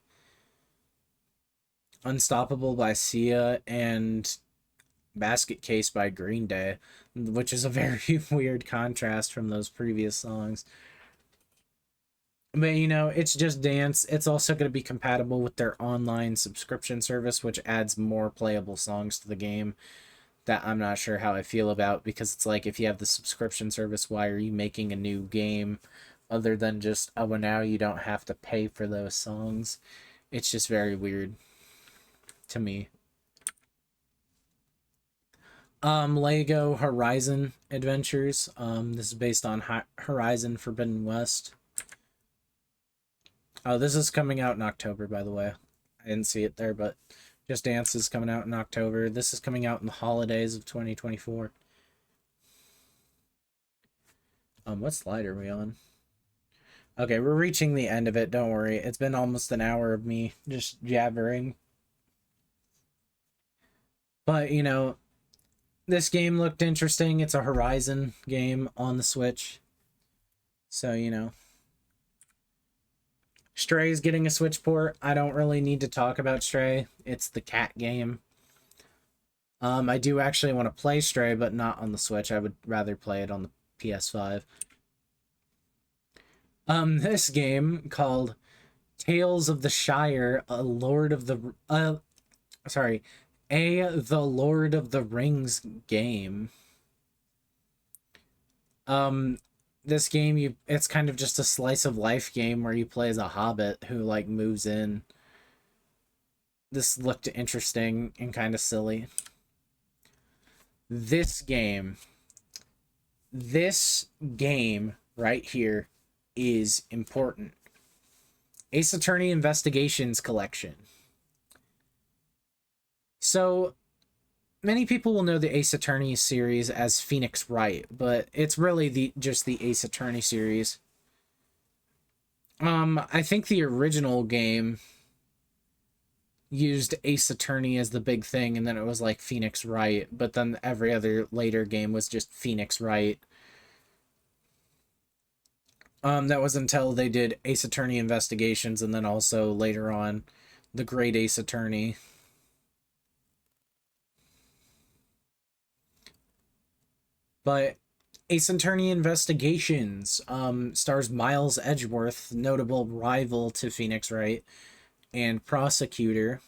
A: Unstoppable by Sia, and Basket Case by Green Day, which is a very weird contrast from those previous songs. But, you know, it's Just Dance. It's also going to be compatible with their online subscription service, which adds more playable songs to the game that I'm not sure how I feel about, because it's like, if you have the subscription service, why are you making a new game other than just, oh, well, now you don't have to pay for those songs? It's just very weird to me. Lego Horizon Adventures. This is based on Horizon Forbidden West. Oh, this is coming out in October, by the way. I didn't see it there, but Just Dance is coming out in October. This is coming out in the holidays of 2024. What slide are we on? Okay, we're reaching the end of it. Don't worry. It's been almost an hour of me just jabbering. But, you know, this game looked interesting. It's a Horizon game on the Switch. So, you know. Stray is getting a Switch port. I don't really need to talk about Stray. It's the cat game. I do actually want to play Stray, but not on the Switch. I would rather play it on the PS5. This game called Tales of the Shire, The Lord of the Rings game. This game, it's kind of just a slice of life game where you play as a hobbit who, like, moves in. This looked interesting and kind of silly. This game right here is important. Ace Attorney Investigations Collection. So, many people will know the Ace Attorney series as Phoenix Wright, but it's really just the Ace Attorney series. I think the original game used Ace Attorney as the big thing, and then it was like Phoenix Wright, but then every other later game was just Phoenix Wright. That was until they did Ace Attorney Investigations, and then also later on, The Great Ace Attorney. But Ace Attorney Investigations stars Miles Edgeworth, notable rival to Phoenix Wright, and prosecutor,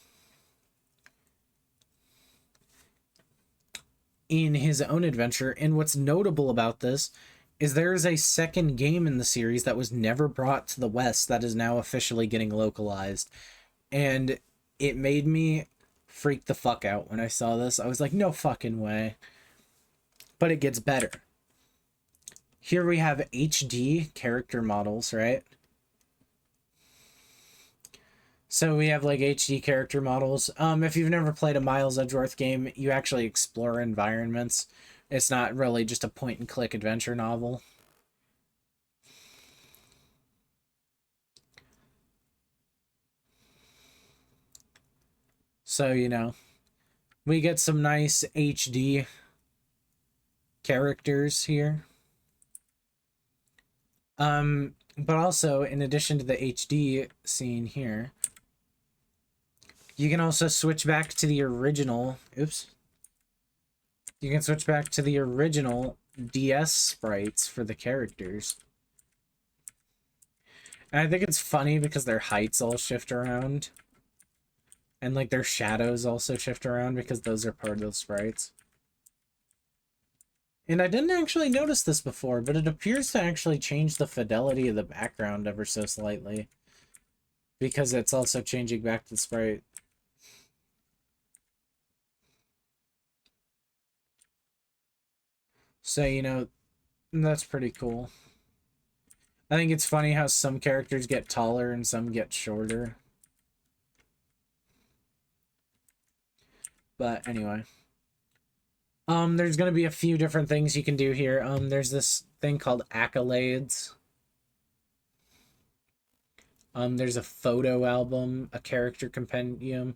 A: in his own adventure. And what's notable about this is there is a second game in the series that was never brought to the West that is now officially getting localized. And it made me freak the fuck out when I saw this. I was like, no fucking way. But it gets better. Here we have HD character models, right? So we have like HD character models. If you've never played a Miles Edgeworth game, you actually explore environments. It's not really just a point and click adventure novel. So, you know, we get some nice HD characters here. But also, in addition to the HD scene here, you can also switch back to the original. Oops. You can switch back to the original DS sprites for the characters. And I think it's funny because their heights all shift around. And like their shadows also shift around because those are part of those sprites. And I didn't actually notice this before, but it appears to actually change the fidelity of the background ever so slightly. Because it's also changing back to the sprite. So, you know, that's pretty cool. I think it's funny how some characters get taller and some get shorter. But anyway. There's gonna be a few different things you can do here. There's this thing called accolades. There's a photo album, a character compendium,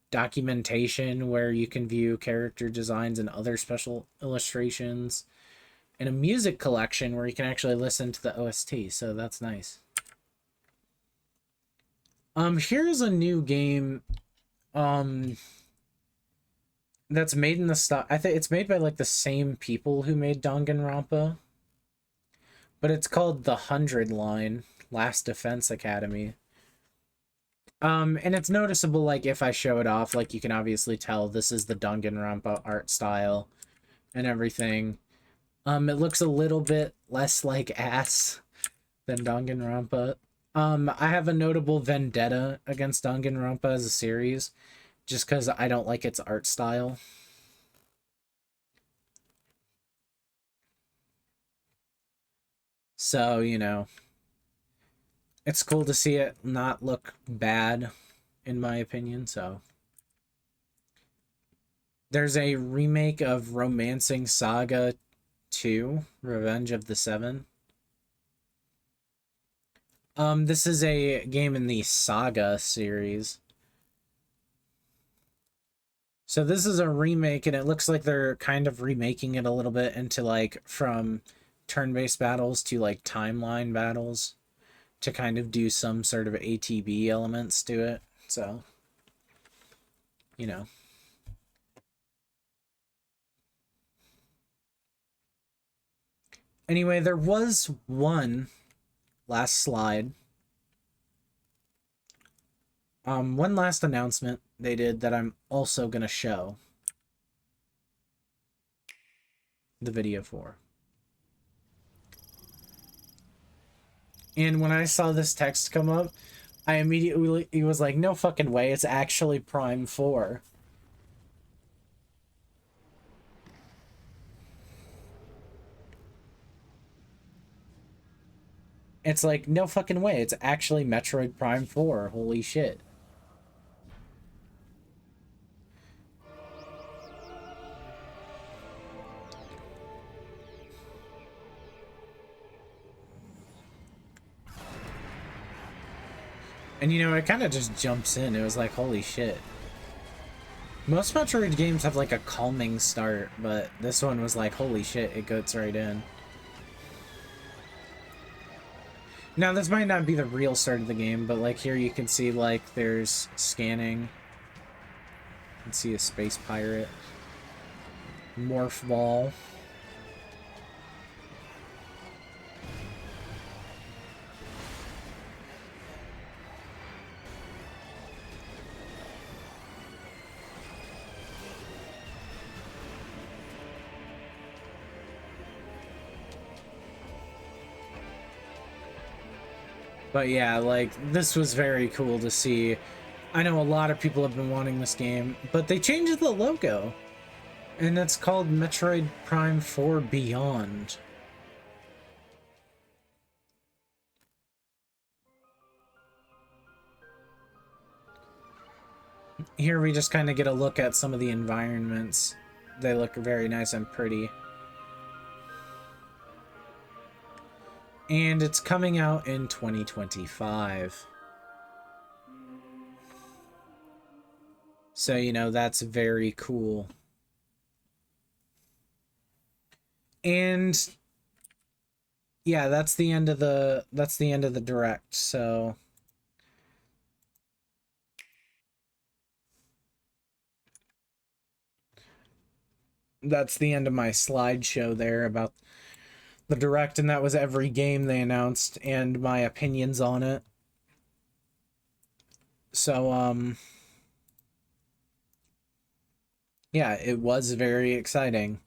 A: documentation where you can view character designs and other special illustrations, and a music collection where you can actually listen to the OST, so that's nice. Here's a new game that's made in the style. I think it's made by like the same people who made Danganronpa, but it's called The 100 Line Last Defense Academy. And it's noticeable, like, if I show it off, like, you can obviously tell this is the Danganronpa art style and everything. It looks a little bit less like ass than Danganronpa. I have a notable vendetta against Danganronpa as a series, just because I don't like its art style. So, you know, it's cool to see it not look bad, in my opinion, so. There's a remake of Romancing Saga 2, Revenge of the Seven. This is a game in the Saga series. So this is a remake, and it looks like they're kind of remaking it a little bit into, like, from turn-based battles to, like, timeline battles to kind of do some sort of ATB elements to it. So, you know. Anyway, there was one last slide. One last announcement they did that I'm also gonna show the video for. And when I saw this text come up, I immediately was like, no fucking way, it's actually Prime 4. It's like, no fucking way. It's actually Metroid Prime 4. Holy shit. And you know, it kind of just jumps in. It was like, holy shit. Most Metroid games have like a calming start, but this one was like, holy shit, it goes right in. Now, this might not be the real start of the game, but like here you can see like there's scanning. You can see a space pirate. Morph ball. But yeah, like, this was very cool to see. I know a lot of people have been wanting this game, but they changed the logo. And it's called Metroid Prime 4 Beyond. Here we just kind of get a look at some of the environments. They look very nice and pretty. And it's coming out in 2025. So, you know, that's very cool. And yeah, that's the end of the direct. So that's the end of my slideshow there about the direct, and that was every game they announced and my opinions on it. So yeah, it was very exciting.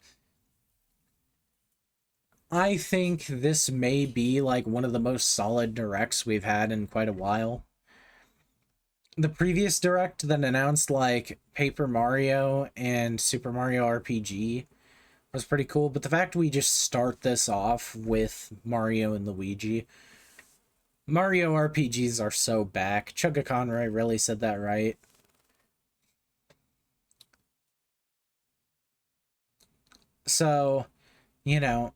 A: I think this may be like one of the most solid directs we've had in quite a while. The previous direct that announced like Paper Mario and Super Mario RPG was pretty cool, but the fact we just start this off with Mario and Luigi. Mario RPGs are so back. Chugga Conroy really said that right. So, you know,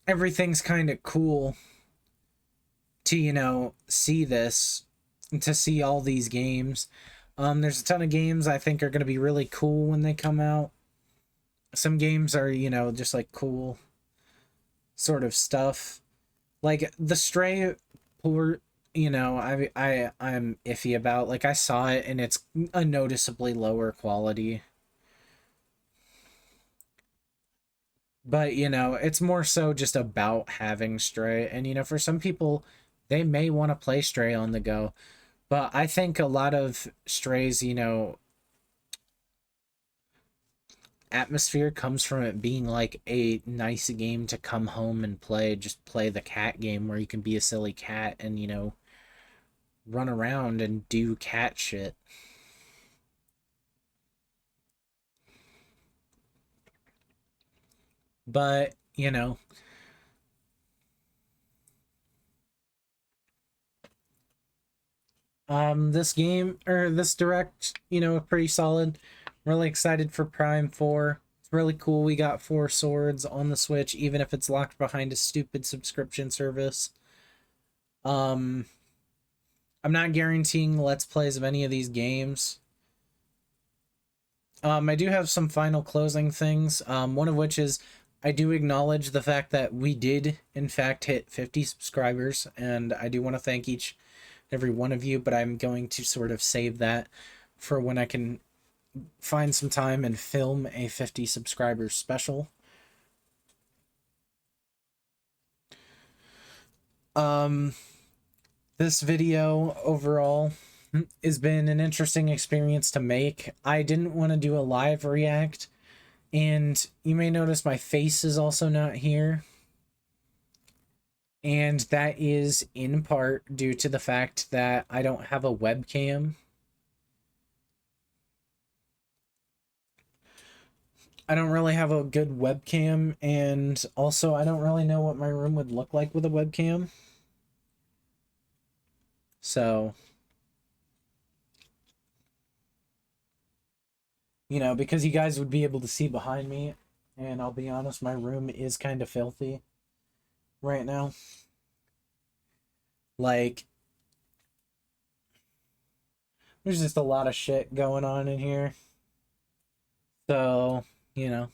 A: everything's kind of cool to, you know, see this, to see all these games. There's a ton of games I think are going to be really cool when they come out. Some games are, you know, just like cool sort of stuff. Like the Stray port, you know, I'm iffy about. Like I saw it and it's a noticeably lower quality. But, you know, it's more so just about having Stray. And, you know, for some people, they may want to play Stray on the go. But I think a lot of Stray's, you know, atmosphere comes from it being like a nice game to come home and play. Just play the cat game where you can be a silly cat and, you know, run around and do cat shit. But, you know, this game, or this direct, you know, pretty solid. Really excited for Prime 4. It's really cool we got 4 swords on the Switch, even if it's locked behind a stupid subscription service. I'm not guaranteeing Let's Plays of any of these games. I do have some final closing things, one of which is I do acknowledge the fact that we did, in fact, hit 50 subscribers, and I do want to thank every one of you, but I'm going to sort of save that for when I can find some time and film a 50 subscribers special. This video overall has been an interesting experience to make. I didn't want to do a live react, and you may notice my face is also not here. And that is in part due to the fact that I don't have a webcam. I don't really have a good webcam, and also I don't really know what my room would look like with a webcam. So, you know, because you guys would be able to see behind me, and I'll be honest, my room is kind of filthy right now. Like, there's just a lot of shit going on in here. So, you know.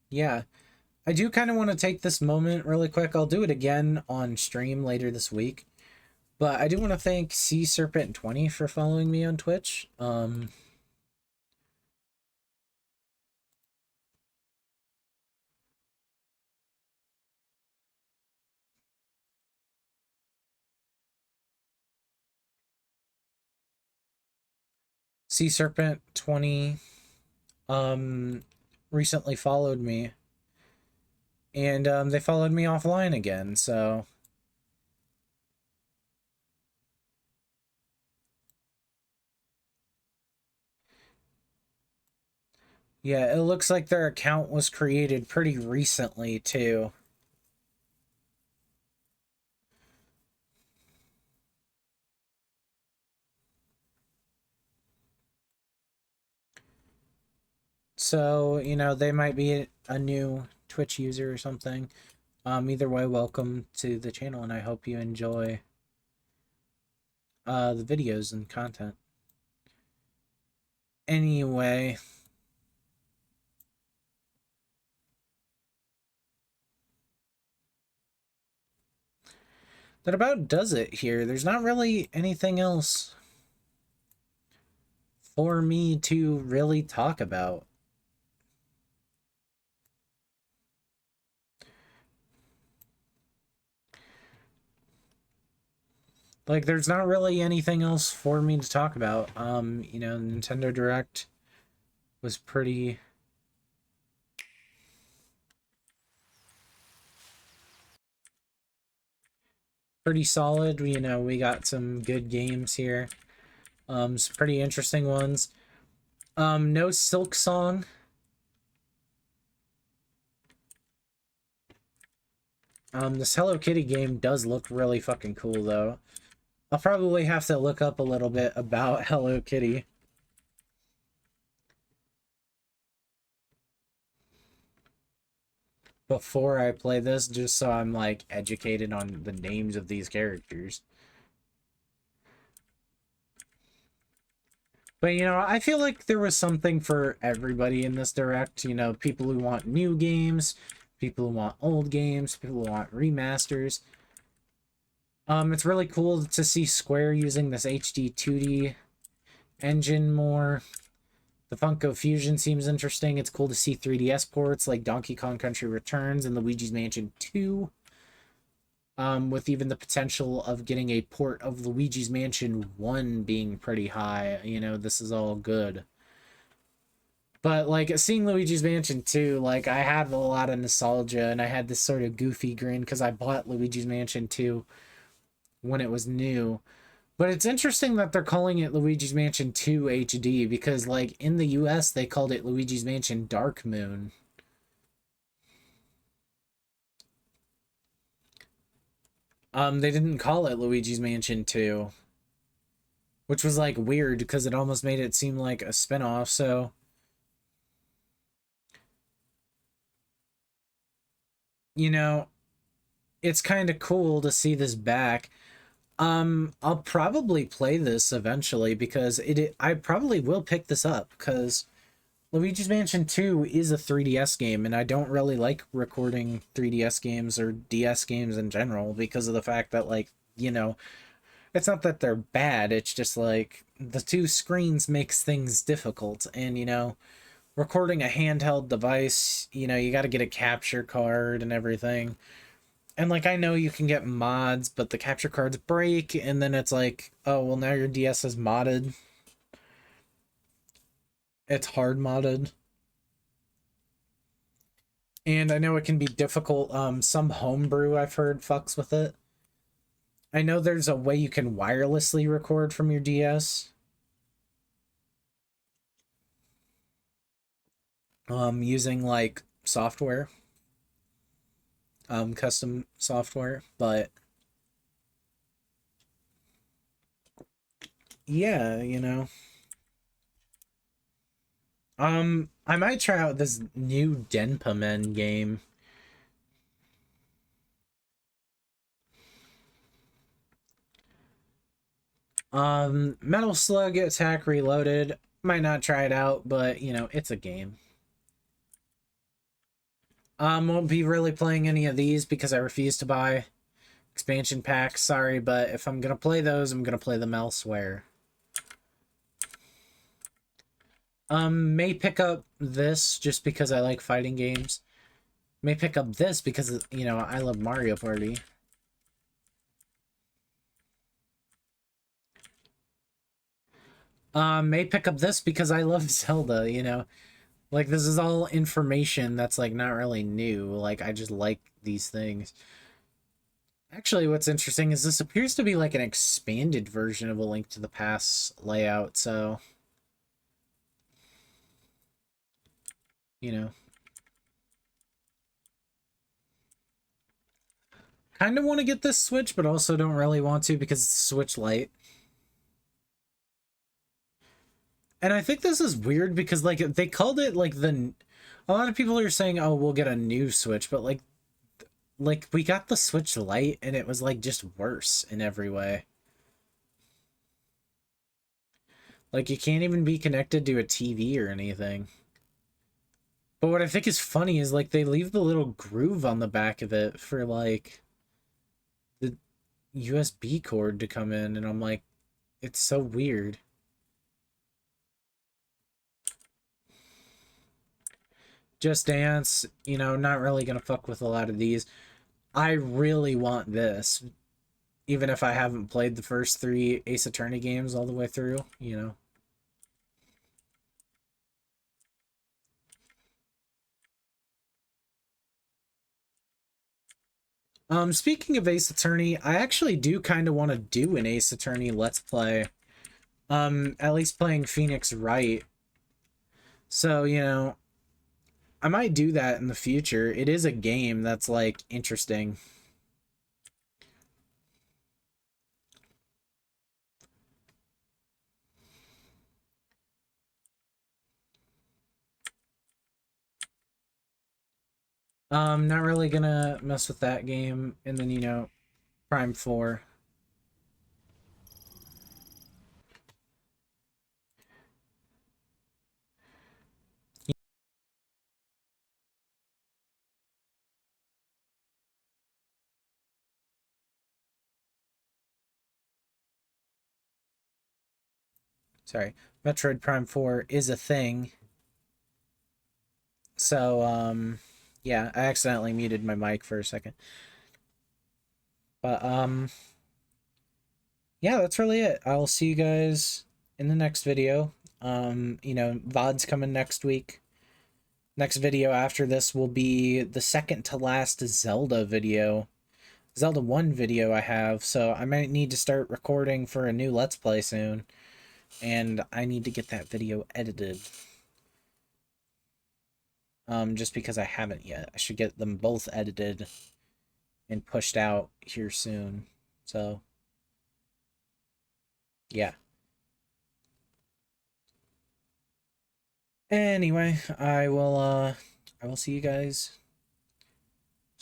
A: Yeah. I do kind of want to take this moment really quick. I'll do it again on stream later this week. But I do want to thank Sea Serpent 20 for following me on Twitch. Sea Serpent 20 recently followed me, and they followed me offline again, so yeah, it looks like their account was created pretty recently too. So, you know, they might be a new Twitch user or something. Either way, welcome to the channel, and I hope you enjoy the videos and content. Anyway, that about does it here. There's not really anything else for me to really talk about. Like, there's not really anything else for me to talk about. You know, Nintendo Direct was pretty solid. You know, we got some good games here. Some pretty interesting ones. No Silk Song. This Hello Kitty game does look really fucking cool, though. I'll probably have to look up a little bit about Hello Kitty before I play this, just so I'm, like, educated on the names of these characters. But, you know, I feel like there was something for everybody in this Direct. You know, people who want new games, people who want old games, people who want remasters. It's really cool to see Square using this HD 2D engine more. The Funko Fusion seems interesting. It's cool to see 3DS ports like Donkey Kong Country Returns and Luigi's Mansion 2. With even the potential of getting a port of Luigi's Mansion 1 being pretty high. You know, this is all good. But, like, seeing Luigi's Mansion 2, like, I had a lot of nostalgia, and I had this sort of goofy grin because I bought Luigi's Mansion 2 when it was new. But it's interesting that they're calling it Luigi's Mansion 2 HD because, like, in the US, they called it Luigi's Mansion Dark Moon. They didn't call it Luigi's Mansion 2, which was, like, weird because it almost made it seem like a spinoff, so... You know, it's kind of cool to see this back. I'll probably play this eventually because I probably will pick this up because Luigi's Mansion 2 is a 3DS game, and I don't really like recording 3DS games or DS games in general because of the fact that, like, you know, it's not that they're bad, it's just like the two screens makes things difficult, and, you know, recording a handheld device, you know, you got to get a capture card and everything. And, like, I know you can get mods, but the capture cards break, and then it's like, oh, well, now your DS is modded. It's hard modded. And I know it can be difficult. Some homebrew I've heard fucks with it. I know there's a way you can wirelessly record from your DS. using like software, custom software, but yeah, you know. I might try out this new Denpa game. Metal Slug Attack Reloaded. Might not try it out, but you know, it's a game. Won't be really playing any of these because I refuse to buy expansion packs. Sorry, but if I'm gonna play those, I'm gonna play them elsewhere. May pick up this just because I like fighting games. May pick up this because, you know, I love Mario Party. May pick up this because I love Zelda, you know. Like, this is all information that's, like, not really new. Like, I just like these things. Actually, what's interesting is this appears to be, like, an expanded version of A Link to the Past layout, so... You know. Kind of want to get this Switch, but also don't really want to because it's Switch Lite. And I think this is weird because, like, they called it, like, the... A lot of people are saying, oh, we'll get a new Switch, but, like, we got the Switch Lite, and it was, like, just worse in every way. Like, you can't even be connected to a TV or anything. But what I think is funny is, like, they leave the little groove on the back of it for, like, the USB cord to come in, and I'm like, it's so weird. Just Dance, you know, not really gonna fuck with a lot of these. I really want this, even if I haven't played the first 3 Ace Attorney games all the way through, you know. Speaking of Ace Attorney, I actually do kind of want to do an Ace Attorney Let's Play. At least playing Phoenix Wright. So, you know, I might do that in the future. It is a game that's, like, interesting. Not really gonna mess with that game. And then, you know, Prime 4. Sorry. Metroid Prime 4 is a thing. So, yeah, I accidentally muted my mic for a second. But, yeah, that's really it. I'll see you guys in the next video. You know, VOD's coming next week. Next video after this will be the second to last Zelda video. Zelda 1 video I have, so I might need to start recording for a new Let's Play soon. And I need to get that video edited. Just because I haven't yet. I should get them both edited and pushed out here soon. So, yeah. Anyway, I will see you guys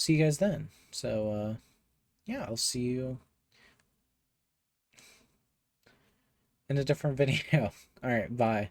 A: then. So, yeah, I'll see you in a different video. All right, bye.